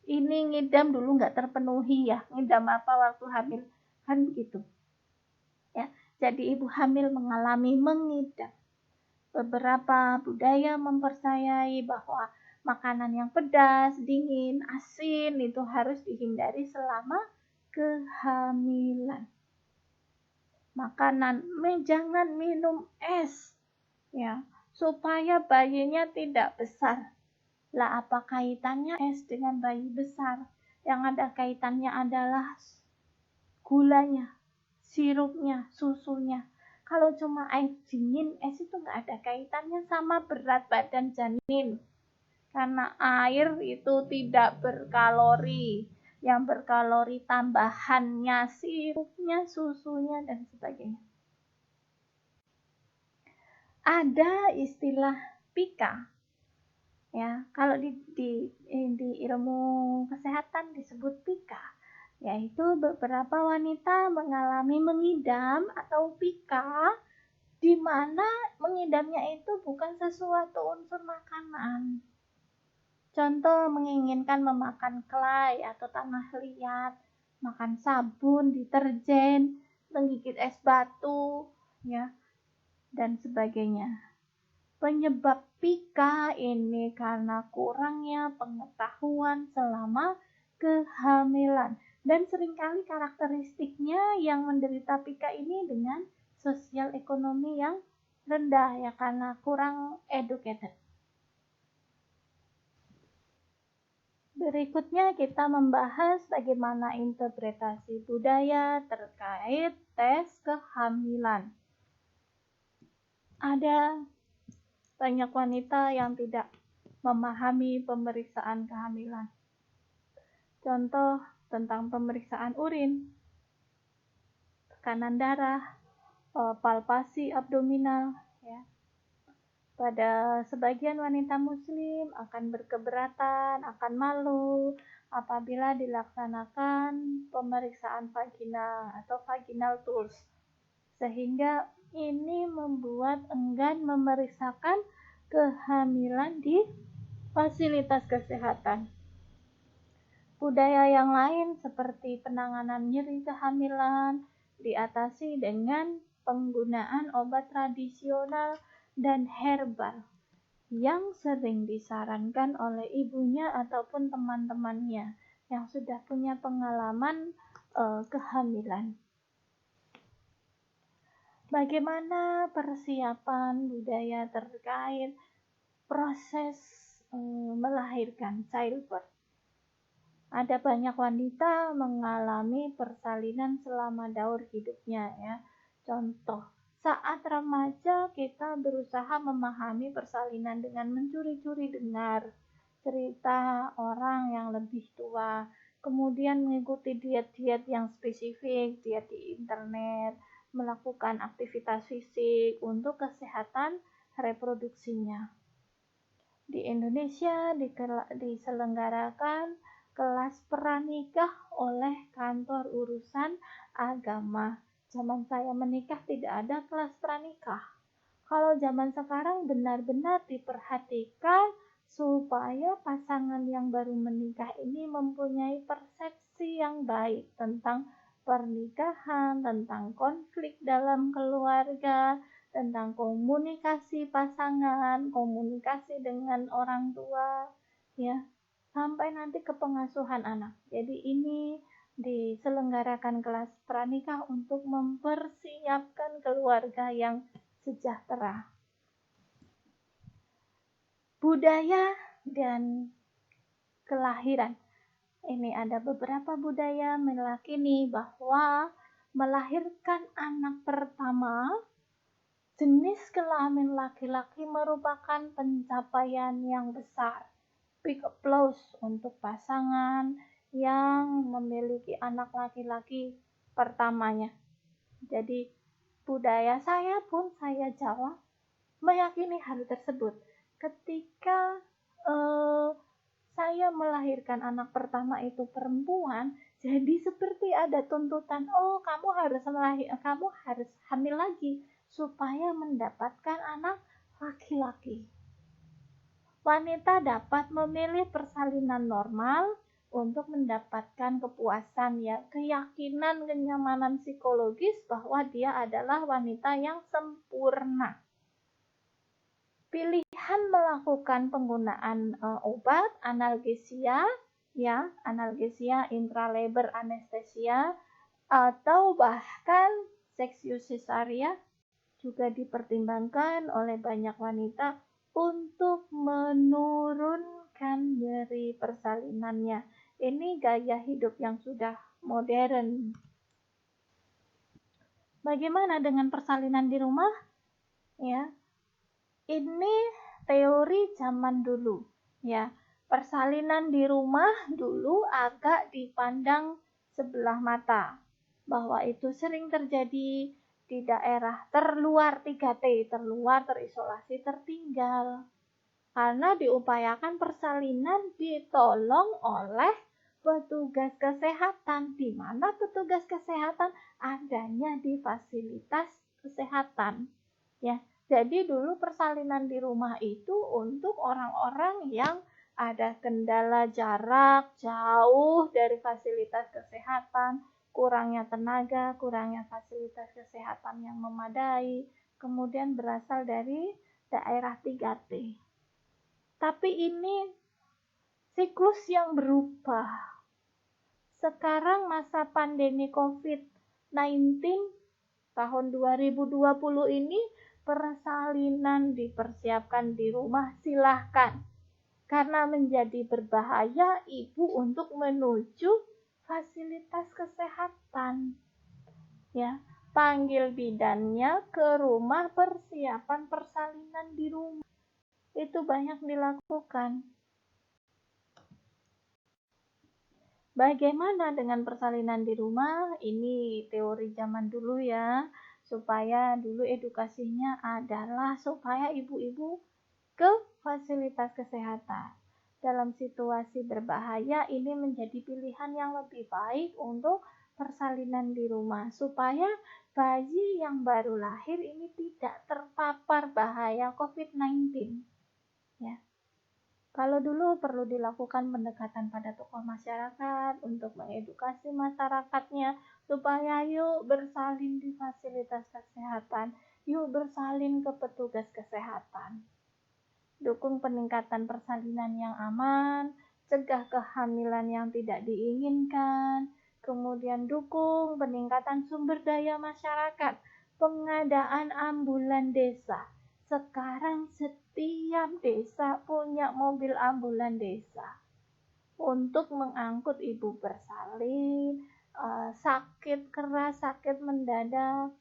A: Ini ngidam dulu nggak terpenuhi, ya, ngidam apa waktu hamil, kan begitu, ya. Jadi ibu hamil mengalami mengidam. Beberapa budaya mempercayai bahwa makanan yang pedas, dingin, asin itu harus dihindari selama kehamilan. Makanan, jangan minum es, ya, supaya bayinya tidak besar. Lah, apa kaitannya es dengan bayi besar? Yang ada kaitannya adalah gulanya, sirupnya, susunya. Kalau cuma air dingin, es itu nggak ada kaitannya sama berat badan janin. Karena air itu tidak berkalori. Yang berkalori tambahannya, sirupnya, susunya, dan sebagainya. Ada istilah pika. Ya, kalau di ilmu kesehatan disebut pika, yaitu beberapa wanita mengalami mengidam atau pika, di mana mengidamnya itu bukan sesuatu unsur makanan. Contoh, menginginkan memakan kelai atau tanah liat, makan sabun, deterjen, menggigit es batu, ya, dan sebagainya. Penyebab pika ini karena kurangnya pengetahuan selama kehamilan. Dan seringkali karakteristiknya yang menderita pika ini dengan sosial ekonomi yang rendah, ya, karena kurang educated. Berikutnya kita membahas bagaimana interpretasi budaya terkait tes kehamilan. Ada banyak wanita yang tidak memahami pemeriksaan kehamilan. Contoh tentang pemeriksaan urin, tekanan darah, palpasi abdominal, ya. Pada sebagian wanita muslim akan berkeberatan, akan malu apabila dilaksanakan pemeriksaan vagina atau vaginal tools, sehingga ini membuat enggan memeriksakan kehamilan di fasilitas kesehatan. Budaya yang lain seperti penanganan nyeri kehamilan diatasi dengan penggunaan obat tradisional dan herbal yang sering disarankan oleh ibunya ataupun teman-temannya yang sudah punya pengalaman kehamilan. Bagaimana persiapan budaya terkait proses melahirkan, childbirth? Ada banyak wanita mengalami persalinan selama daur hidupnya, ya. Contoh, saat remaja kita berusaha memahami persalinan dengan mencuri-curi dengar cerita orang yang lebih tua, kemudian mengikuti diet-diet yang spesifik, diet di internet, melakukan aktivitas fisik untuk kesehatan reproduksinya. Di Indonesia diselenggarakan kelas pranikah oleh kantor urusan agama. Zaman saya menikah tidak ada kelas pranikah. Kalau zaman sekarang benar-benar diperhatikan supaya pasangan yang baru menikah ini mempunyai persepsi yang baik tentang pernikahan, tentang konflik dalam keluarga, tentang komunikasi pasangan, komunikasi dengan orang tua, ya, sampai nanti ke pengasuhan anak. Jadi ini diselenggarakan kelas pranikah untuk mempersiapkan keluarga yang sejahtera. Budaya dan kelahiran. Ini ada beberapa budaya meyakini bahwa melahirkan anak pertama jenis kelamin laki-laki merupakan pencapaian yang besar. Big applause untuk pasangan yang memiliki anak laki-laki pertamanya. Jadi budaya saya pun saya jawab meyakini hal tersebut. Ketika saya melahirkan anak pertama itu perempuan, jadi seperti ada tuntutan, oh kamu harus hamil lagi supaya mendapatkan anak laki-laki. Wanita dapat memilih persalinan normal untuk mendapatkan kepuasan, ya, keyakinan, kenyamanan psikologis bahwa dia adalah wanita yang sempurna. Pilihan melakukan penggunaan obat analgesia, ya, analgesia, intraleber anestesia, atau bahkan seksius cesarea juga dipertimbangkan oleh banyak wanita untuk menurunkan nyeri persalinannya. Ini gaya hidup yang sudah modern. Bagaimana dengan persalinan di rumah? Ya, ini teori zaman dulu. Ya, persalinan di rumah dulu agak dipandang sebelah mata, bahwa itu sering terjadi di daerah terluar 3T, terluar, terisolasi, tertinggal. Karena diupayakan persalinan ditolong oleh petugas kesehatan, di mana petugas kesehatan adanya di fasilitas kesehatan. Ya, jadi dulu persalinan di rumah itu untuk orang-orang yang ada kendala jarak jauh dari fasilitas kesehatan, kurangnya tenaga, kurangnya fasilitas kesehatan yang memadai, kemudian berasal dari daerah 3T. Tapi ini siklus yang berubah. Sekarang masa pandemi COVID-19 tahun 2020 ini, persalinan dipersiapkan di rumah, silahkan. Karena menjadi berbahaya ibu untuk menuju fasilitas kesehatan. Ya, panggil bidannya ke rumah, persiapan persalinan di rumah. Itu banyak dilakukan. Bagaimana dengan persalinan di rumah? Ini teori zaman dulu ya, supaya dulu edukasinya adalah supaya ibu-ibu ke fasilitas kesehatan. Dalam situasi berbahaya, ini menjadi pilihan yang lebih baik untuk persalinan di rumah, supaya bayi yang baru lahir ini tidak terpapar bahaya COVID-19. Ya. Kalau dulu perlu dilakukan pendekatan pada tokoh masyarakat untuk mengedukasi masyarakatnya supaya yuk bersalin di fasilitas kesehatan, yuk bersalin ke petugas kesehatan. Dukung peningkatan persalinan yang aman, cegah kehamilan yang tidak diinginkan, kemudian dukung peningkatan sumber daya masyarakat, pengadaan ambulan desa. Sekarang setiap desa punya mobil ambulan desa untuk mengangkut ibu bersalin, sakit keras, sakit mendadak.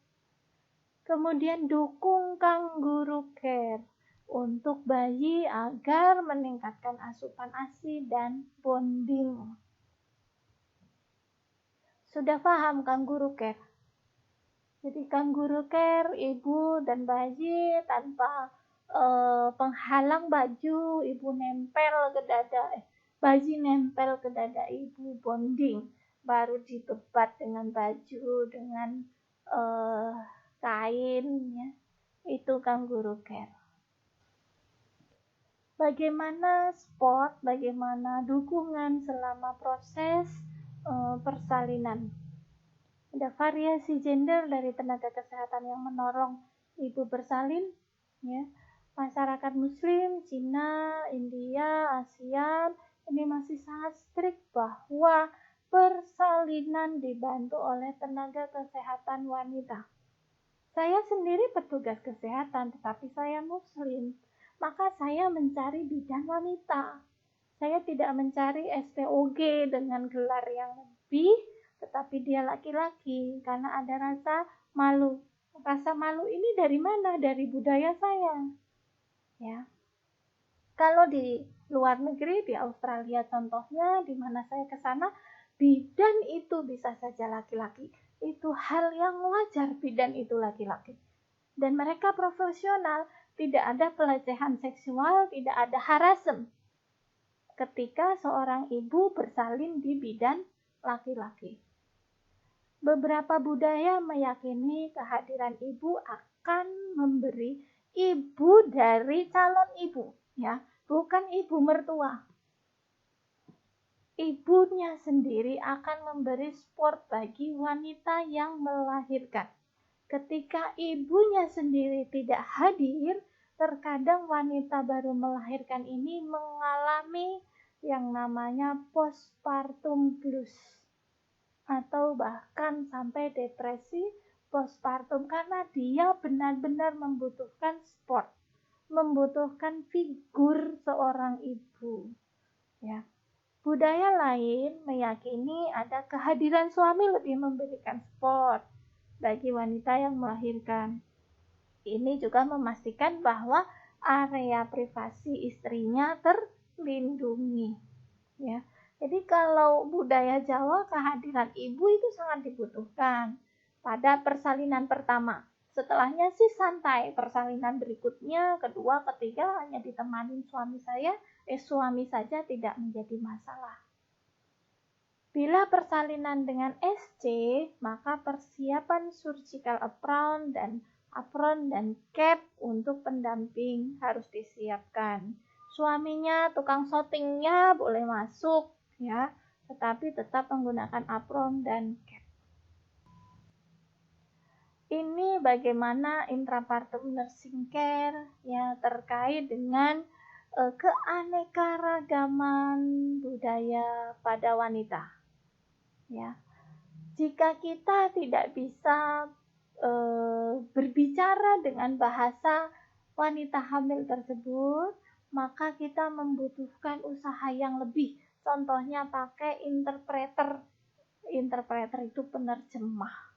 A: Kemudian dukung kangguru care untuk bayi agar meningkatkan asupan ASI dan bonding. Sudah paham kangguru care? Jadi kangguru care, ibu dan bayi tanpa penghalang baju, ibu nempel ke dada, bayi nempel ke dada ibu, bonding, baru dibebat dengan baju, dengan kain, ya. Itu kangguru care. Bagaimana sport, bagaimana dukungan selama proses persalinan. Ada variasi gender dari tenaga kesehatan yang menolong ibu bersalin, ya. Masyarakat Muslim, Cina, India, ASEAN ini masih sangat strict bahwa persalinan dibantu oleh tenaga kesehatan wanita. Saya sendiri petugas kesehatan, tetapi saya Muslim, maka saya mencari bidan wanita. Saya tidak mencari SPOG dengan gelar yang lebih, tetapi dia laki-laki, karena ada rasa malu. Rasa malu ini dari mana? Dari budaya saya. Ya. Kalau di luar negeri, di Australia contohnya, di mana saya ke sana, bidan itu bisa saja laki-laki. Itu hal yang wajar, bidan itu laki-laki. Dan mereka profesional, tidak ada pelecehan seksual, tidak ada harassment ketika seorang ibu bersalin di bidan laki-laki. Beberapa budaya meyakini kehadiran ibu akan memberi ibu dari calon ibu, ya, bukan ibu mertua. Ibunya sendiri akan memberi support bagi wanita yang melahirkan. Ketika ibunya sendiri tidak hadir, terkadang wanita baru melahirkan ini mengalami yang namanya postpartum blues atau bahkan sampai depresi postpartum karena dia benar-benar membutuhkan support, membutuhkan figur seorang ibu. Ya. Budaya lain meyakini ada kehadiran suami lebih memberikan support bagi wanita yang melahirkan. Ini juga memastikan bahwa area privasi istrinya terlindungi. Ya. Jadi kalau budaya Jawa, kehadiran ibu itu sangat dibutuhkan pada persalinan pertama. Setelahnya sih santai, persalinan berikutnya, kedua, ketiga hanya ditemani suami saja tidak menjadi masalah. Bila persalinan dengan SC, maka persiapan surgical apron dan cap untuk pendamping harus disiapkan. Suaminya, tukang syutingnya boleh masuk, ya, tetapi tetap menggunakan apron dan cap. Ini bagaimana intrapartum nursing care ya terkait dengan keanekaragaman budaya pada wanita. Ya, jika kita tidak bisa berbicara dengan bahasa wanita hamil tersebut, maka kita membutuhkan usaha yang lebih. Contohnya pakai interpreter. Interpreter itu penerjemah.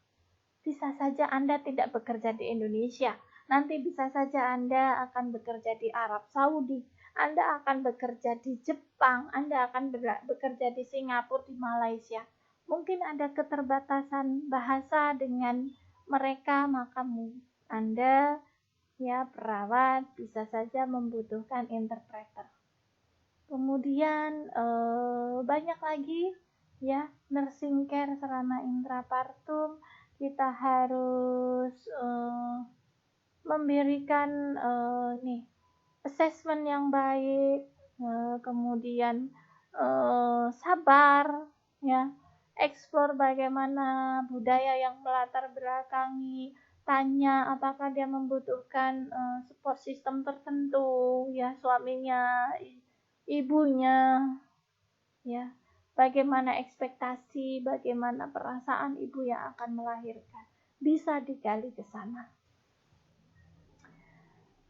A: Bisa saja Anda tidak bekerja di Indonesia, nanti bisa saja Anda akan bekerja di Arab Saudi, Anda akan bekerja di Jepang, Anda akan bekerja di Singapura, di Malaysia. Mungkin ada keterbatasan bahasa dengan mereka, maka Anda, ya perawat, bisa saja membutuhkan interpreter. Kemudian banyak lagi ya nursing care selama intrapartum. Kita harus memberikan assessment yang baik, kemudian sabar, ya, explore bagaimana budaya yang melatar belakangi, tanya apakah dia membutuhkan support system tertentu, ya, suaminya, ibunya, ya. Bagaimana ekspektasi, bagaimana perasaan ibu yang akan melahirkan. Bisa digali ke sana.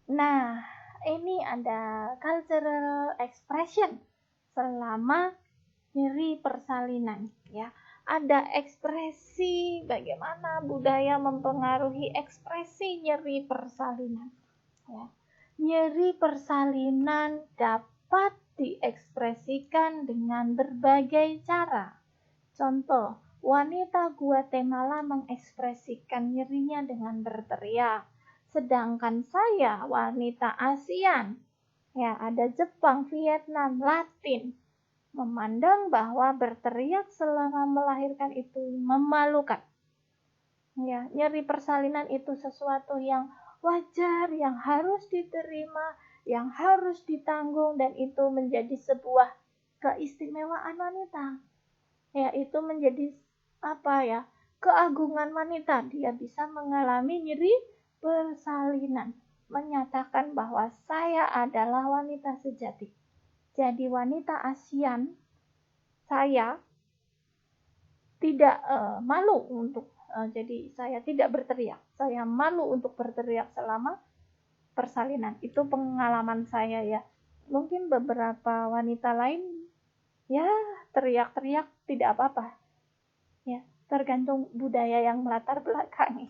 A: Nah, ini ada cultural expression selama nyeri persalinan. Ya. Ada ekspresi bagaimana budaya mempengaruhi ekspresi nyeri persalinan. Ya. Nyeri persalinan dapat diekspresikan dengan berbagai cara. Contoh, wanita Guatemala mengekspresikan nyerinya dengan berteriak. Sedangkan saya, wanita ASEAN, ya ada Jepang, Vietnam, Latin, memandang bahwa berteriak selama melahirkan itu memalukan. Ya, nyeri persalinan itu sesuatu yang wajar, yang harus diterima, yang harus ditanggung, dan itu menjadi sebuah keistimewaan wanita. Ya, itu menjadi keagungan wanita. Dia bisa mengalami nyeri persalinan, menyatakan bahwa saya adalah wanita sejati. Jadi wanita ASEAN, saya tidak malu untuk jadi saya tidak berteriak. Saya malu untuk berteriak selama persalinan. Itu pengalaman saya ya. Mungkin beberapa wanita lain ya teriak-teriak tidak apa-apa. Ya, tergantung budaya yang melatar belakangi.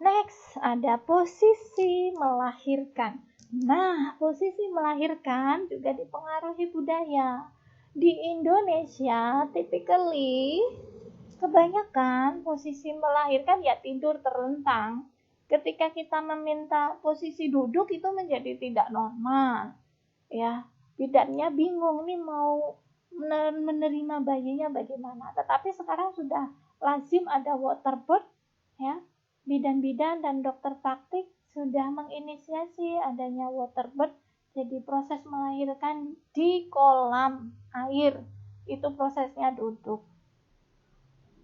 A: Next, ada posisi melahirkan. Nah, posisi melahirkan juga dipengaruhi budaya. Di Indonesia, typically kebanyakan posisi melahirkan ya tidur terlentang. Ketika kita meminta posisi duduk itu menjadi tidak normal. Ya, bidannya bingung nih mau menerima bayinya bagaimana. Tetapi sekarang sudah lazim ada waterbirth, ya. Bidan-bidan dan dokter praktik sudah menginisiasi adanya waterbirth. Jadi proses melahirkan di kolam air, itu prosesnya duduk.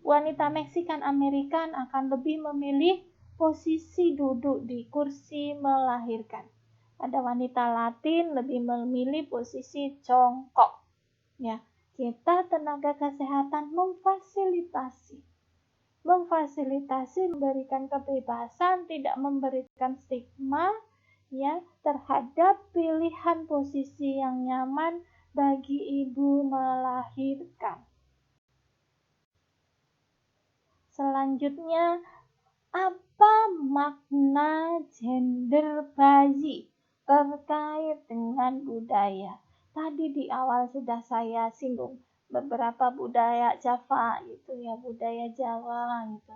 A: Wanita Meksikan Amerikan akan lebih memilih posisi duduk di kursi melahirkan. Ada wanita Latin lebih memilih posisi jongkok. Ya, kita tenaga kesehatan memfasilitasi, memberikan kebebasan, tidak memberikan stigma, ya terhadap pilihan posisi yang nyaman bagi ibu melahirkan. Selanjutnya, apa makna gender bayi terkait dengan budaya? Tadi di awal sudah saya singgung beberapa budaya Java itu ya, budaya Jawa gitu.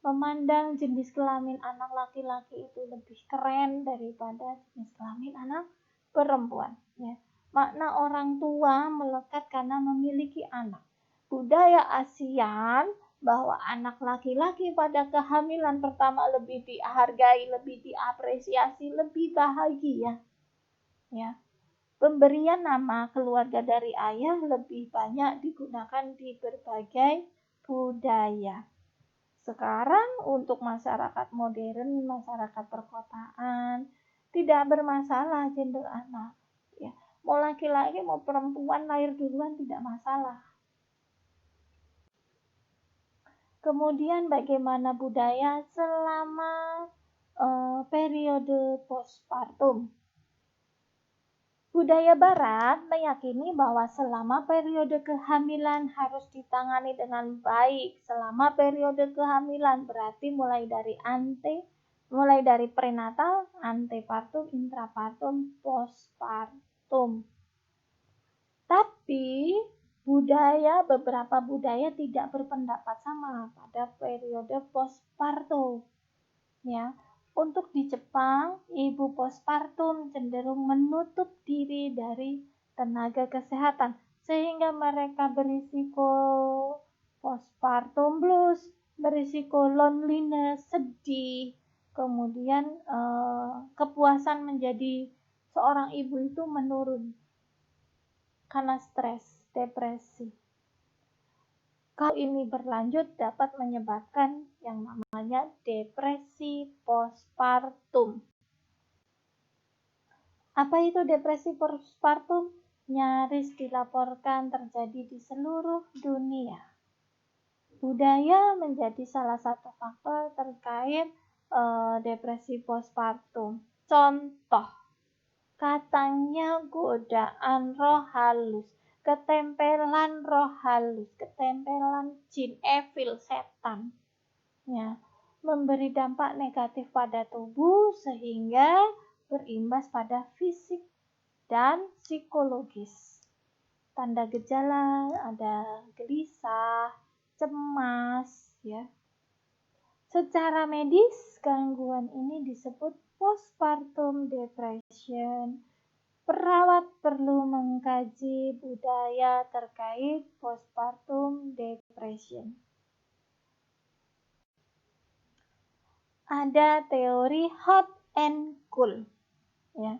A: Memandang jenis kelamin anak laki-laki itu lebih keren daripada jenis kelamin anak perempuan ya. Makna orang tua melekat karena memiliki anak. Budaya ASEAN bahwa anak laki-laki pada kehamilan pertama lebih dihargai, lebih diapresiasi, lebih bahagia. Ya. Pemberian nama keluarga dari ayah lebih banyak digunakan di berbagai budaya. Sekarang untuk masyarakat modern, masyarakat perkotaan, tidak bermasalah gender anak. Ya. Mau laki-laki mau perempuan lahir duluan tidak masalah. Kemudian bagaimana budaya selama periode postpartum. Budaya barat meyakini bahwa selama periode kehamilan harus ditangani dengan baik. Selama periode kehamilan berarti mulai dari prenatal, antepartum, intrapartum, postpartum. Tapi beberapa budaya tidak berpendapat sama pada periode postpartum. Ya, untuk di Jepang, ibu postpartum cenderung menutup diri dari tenaga kesehatan sehingga mereka berisiko postpartum blues, berisiko loneliness, sedih, kemudian kepuasan menjadi seorang ibu itu menurun karena stres, depresi. Kalau ini berlanjut dapat menyebabkan yang namanya depresi postpartum. Apa itu depresi postpartum? Nyaris dilaporkan terjadi di seluruh dunia. Budaya menjadi salah satu faktor terkait depresi postpartum. Contoh, katanya godaan roh halus, ketempelan roh halus, ketempelan jin, evil, setan, ya, memberi dampak negatif pada tubuh sehingga berimbas pada fisik dan psikologis. Tanda gejala ada gelisah, cemas, ya. Secara medis, gangguan ini disebut postpartum depression. Perawat perlu mengkaji budaya terkait postpartum depression. Ada teori hot and cool, ya.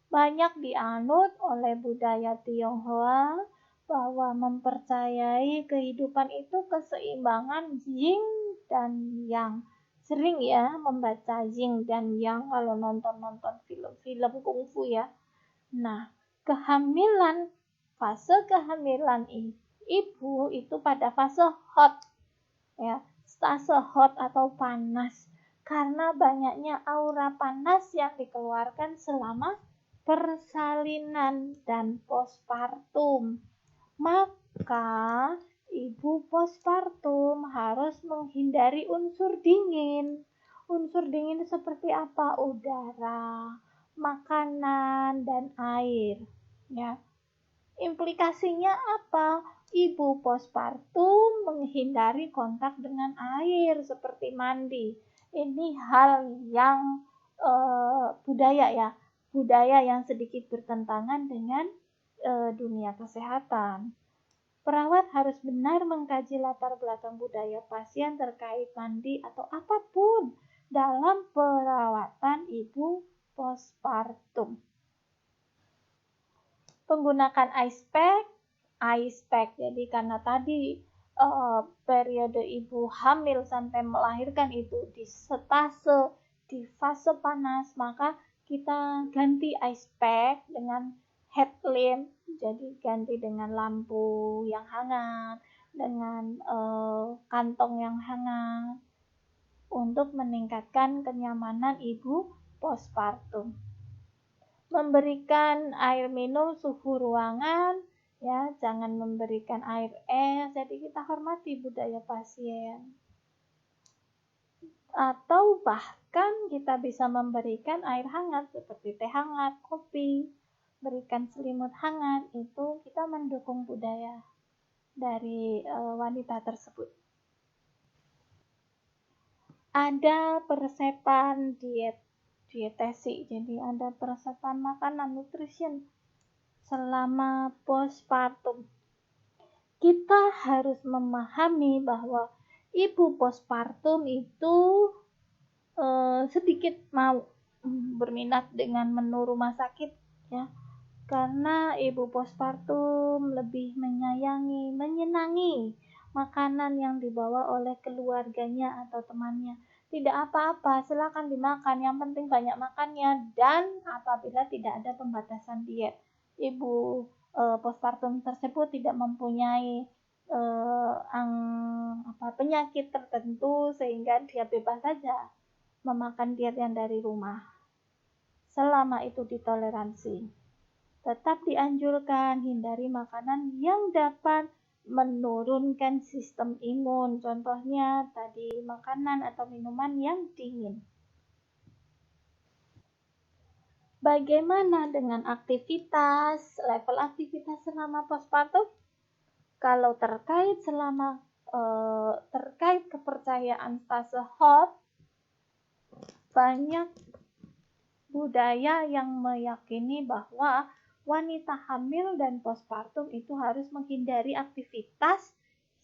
A: Banyak dianut oleh budaya Tionghoa bahwa mempercayai kehidupan itu keseimbangan yin dan yang. Sering ya membaca yin dan yang kalau nonton film-film kungfu ya. Nah, fase kehamilan ibu itu pada fase hot, ya, fase hot atau panas, karena banyaknya aura panas yang dikeluarkan selama persalinan dan postpartum. Maka ibu postpartum harus menghindari unsur dingin. Unsur dingin seperti apa? Udara, makanan, dan air. Ya. Implikasinya apa? Ibu postpartum menghindari kontak dengan air seperti mandi. Ini hal yang budaya yang sedikit bertentangan dengan dunia kesehatan. Perawat harus benar mengkaji latar belakang budaya pasien terkait mandi atau apapun dalam perawatan ibu postpartum. Penggunakan ice pack. Jadi karena tadi periode ibu hamil sampai melahirkan itu di fase panas, maka kita ganti ice pack dengan headlamp, jadi ganti dengan lampu yang hangat, dengan kantong yang hangat untuk meningkatkan kenyamanan ibu postpartum. Memberikan air minum suhu ruangan, ya, jangan memberikan air es. Jadi kita hormati budaya pasien. Atau bahkan kita bisa memberikan air hangat seperti teh hangat, kopi, berikan selimut hangat. Itu kita mendukung budaya dari wanita tersebut. Ada peresepan dietesi, jadi ada peresepan makanan nutrition selama postpartum. Kita harus memahami bahwa ibu postpartum itu sedikit mau berminat dengan menu rumah sakit, ya, karena ibu postpartum lebih menyayangi, menyenangi makanan yang dibawa oleh keluarganya atau temannya. Tidak apa-apa, silakan dimakan, yang penting banyak makannya, dan apabila tidak ada pembatasan diet. Ibu postpartum tersebut tidak mempunyai penyakit tertentu sehingga dia bebas saja memakan diet yang dari rumah. Selama itu ditoleransi. Tetap dianjurkan hindari makanan yang dapat menurunkan sistem imun. Contohnya tadi makanan atau minuman yang dingin. Bagaimana dengan aktivitas, level aktivitas selama postpartum? Kalau terkait kepercayaan fase HOT, banyak budaya yang meyakini bahwa wanita hamil dan postpartum itu harus menghindari aktivitas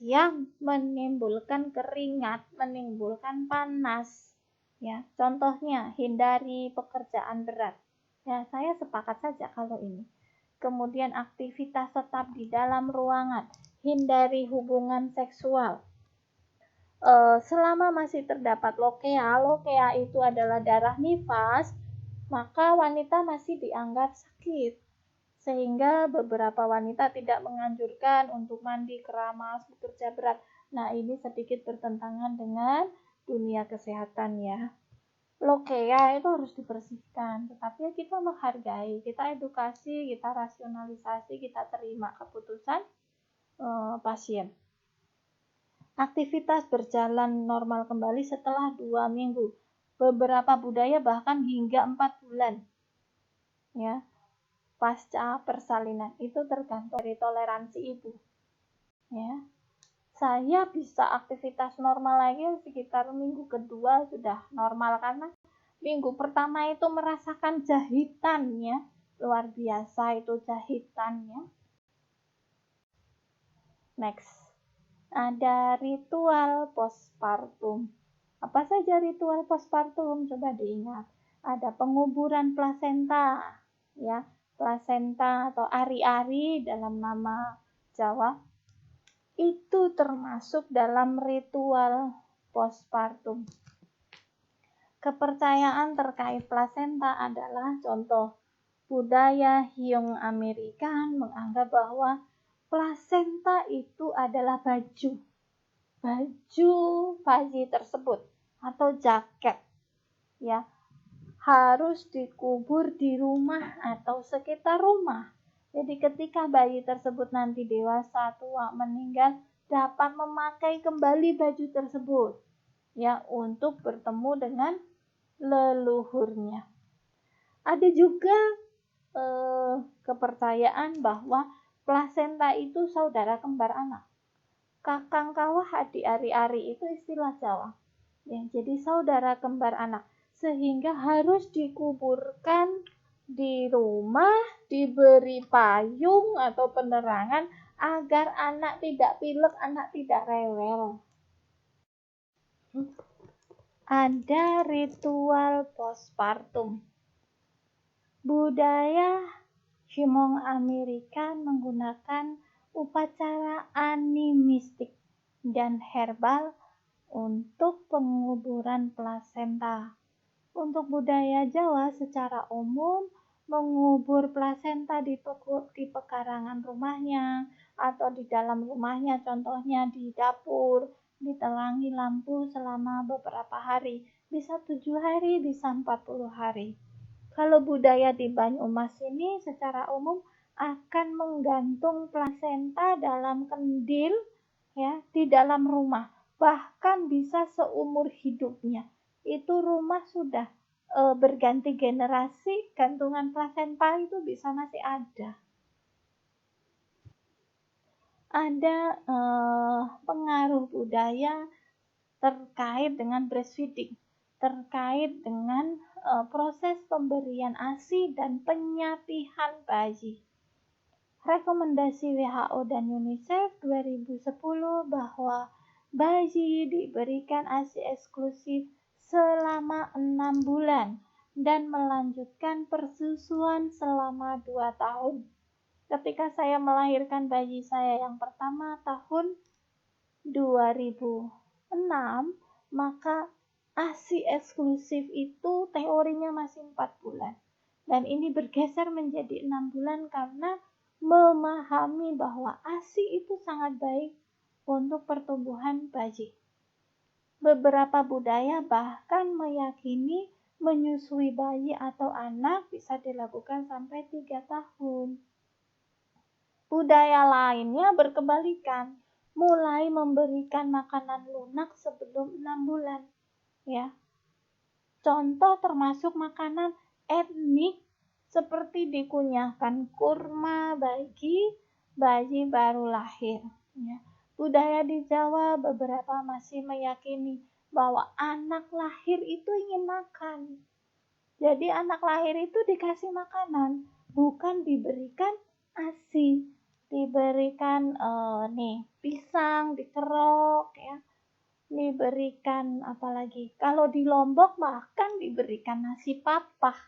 A: yang menimbulkan keringat, menimbulkan panas. Ya, contohnya hindari pekerjaan berat. Ya, saya sepakat saja kalau ini. Kemudian aktivitas tetap di dalam ruangan, hindari hubungan seksual. Selama masih terdapat lokea itu adalah darah nifas, maka wanita masih dianggap sakit. Sehingga beberapa wanita tidak menganjurkan untuk mandi, keramas, bekerja berat. Nah, ini sedikit bertentangan dengan dunia kesehatan, ya. Lokea itu harus dibersihkan, tetapi kita menghargai, kita edukasi, kita rasionalisasi, kita terima keputusan pasien. Aktivitas berjalan normal kembali setelah 2 minggu. Beberapa budaya bahkan hingga 4 bulan. Ya. Pasca persalinan itu tergantung dari toleransi ibu, ya. Saya bisa aktivitas normal lagi sekitar minggu kedua sudah normal, karena minggu pertama itu merasakan jahitannya luar biasa, itu jahitannya. Next, ada ritual postpartum. Apa saja ritual postpartum? Coba diingat. Ada penguburan plasenta, ya. Plasenta atau ari-ari dalam nama Jawa, itu termasuk dalam ritual postpartum. Kepercayaan terkait plasenta adalah contoh budaya Hyung Amerikan menganggap bahwa plasenta itu adalah baju bayi tersebut atau jaket, ya, harus dikubur di rumah atau sekitar rumah. Jadi ketika bayi tersebut nanti dewasa, tua, meninggal, dapat memakai kembali baju tersebut, ya, untuk bertemu dengan leluhurnya. Ada juga kepercayaan bahwa plasenta itu saudara kembar anak. Kakang kawah adik ari-ari itu istilah Jawa. Ya, jadi saudara kembar anak. Sehingga harus dikuburkan di rumah, diberi payung atau penerangan agar anak tidak pilek, anak tidak rewel. Ada ritual postpartum. Budaya Hmong Amerikan menggunakan upacara animistik dan herbal untuk penguburan plasenta. Untuk budaya Jawa secara umum, mengubur plasenta di pekarangan rumahnya atau di dalam rumahnya, contohnya di dapur, diterangi lampu selama beberapa hari. bisa 7 hari, bisa 40 hari. Kalau budaya di Banyumas ini secara umum akan menggantung plasenta dalam kendil, ya, di dalam rumah, bahkan bisa seumur hidupnya. Itu rumah sudah berganti generasi, gantungan plasenta itu bisa masih ada. Ada pengaruh budaya terkait dengan breastfeeding, terkait dengan proses pemberian ASI dan penyatihan bayi. Rekomendasi WHO dan UNICEF 2010 bahwa bayi diberikan ASI eksklusif selama 6 bulan dan melanjutkan persusuan selama 2 tahun. Ketika saya melahirkan bayi saya yang pertama tahun 2006, maka ASI eksklusif itu teorinya masih 4 bulan. Dan ini bergeser menjadi 6 bulan karena memahami bahwa ASI itu sangat baik untuk pertumbuhan bayi. Beberapa budaya bahkan meyakini menyusui bayi atau anak bisa dilakukan sampai 3 tahun. Budaya lainnya berkebalikan, mulai memberikan makanan lunak sebelum 6 bulan. Ya. Contoh termasuk makanan etnik seperti dikunyahkan kurma bagi bayi baru lahir. Ya. Budaya di Jawa beberapa masih meyakini bahwa anak lahir itu ingin makan. Jadi anak lahir itu dikasih makanan, bukan diberikan ASI. Diberikan pisang, dikerok, ya, diberikan apalagi. Kalau di Lombok bahkan diberikan nasi papah.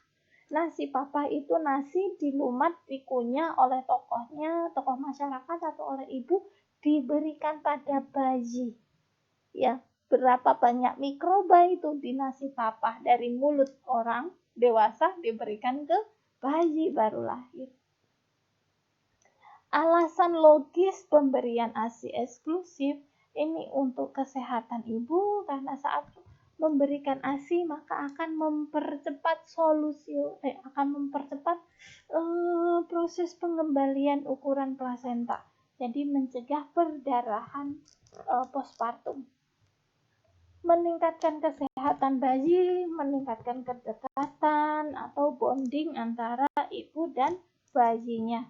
A: Nasi papah itu nasi dilumat, dikunyah oleh tokohnya, tokoh masyarakat atau oleh ibu, diberikan pada bayi. Ya, berapa banyak mikroba itu di nasi papah dari mulut orang dewasa diberikan ke bayi baru lahir. Alasan logis pemberian ASI eksklusif ini untuk kesehatan ibu, karena saat memberikan ASI maka akan mempercepat proses pengembalian ukuran plasenta. Jadi mencegah perdarahan postpartum. Meningkatkan kesehatan bayi, meningkatkan kedekatan atau bonding antara ibu dan bayinya.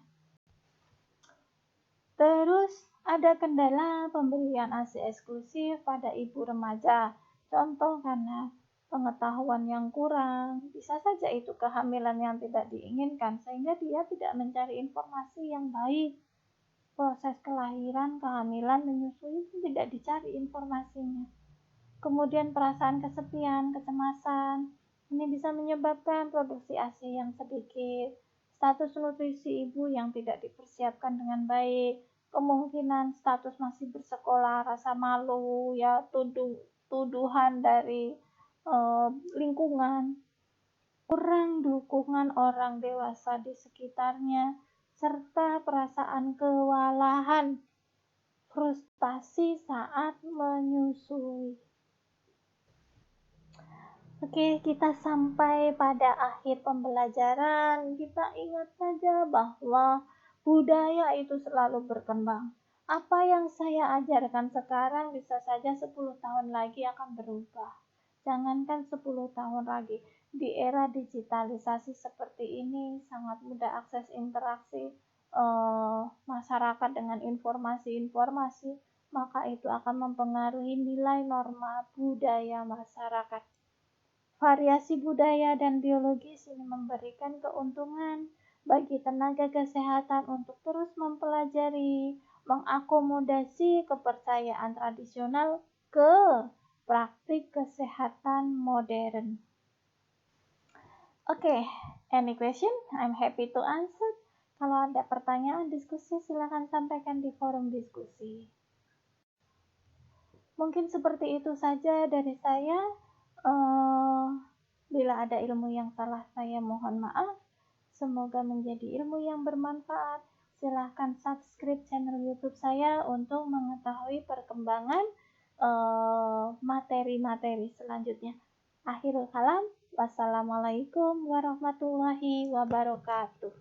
A: Terus ada kendala pemberian ASI eksklusif pada ibu remaja. Contoh karena pengetahuan yang kurang, bisa saja itu kehamilan yang tidak diinginkan sehingga dia tidak mencari informasi yang baik. Proses kelahiran, kehamilan, menyusui itu tidak dicari informasinya. Kemudian perasaan kesepian, kecemasan, ini bisa menyebabkan produksi ASI yang sedikit. Status nutrisi ibu yang tidak dipersiapkan dengan baik, kemungkinan status masih bersekolah, rasa malu, ya, tuduhan dari lingkungan, kurang dukungan orang dewasa di sekitarnya, serta perasaan kewalahan, frustasi saat menyusui. Oke, kita sampai pada akhir pembelajaran. Kita ingat saja bahwa budaya itu selalu berkembang. Apa yang saya ajarkan sekarang bisa saja 10 tahun lagi akan berubah. Jangankan 10 tahun lagi. Di era digitalisasi seperti ini, sangat mudah akses interaksi masyarakat dengan informasi-informasi, maka itu akan mempengaruhi nilai norma budaya masyarakat. Variasi budaya dan biologis ini memberikan keuntungan bagi tenaga kesehatan untuk terus mempelajari, mengakomodasi kepercayaan tradisional ke praktik kesehatan modern. Oke, any question? I'm happy to answer. Kalau ada pertanyaan, diskusi, silakan sampaikan di forum diskusi. Mungkin seperti itu saja dari saya. Bila ada ilmu yang salah, saya mohon maaf. Semoga menjadi ilmu yang bermanfaat. Silahkan subscribe channel YouTube saya untuk mengetahui perkembangan materi-materi selanjutnya. Akhirul kalam, wassalamualaikum warahmatullahi wabarakatuh.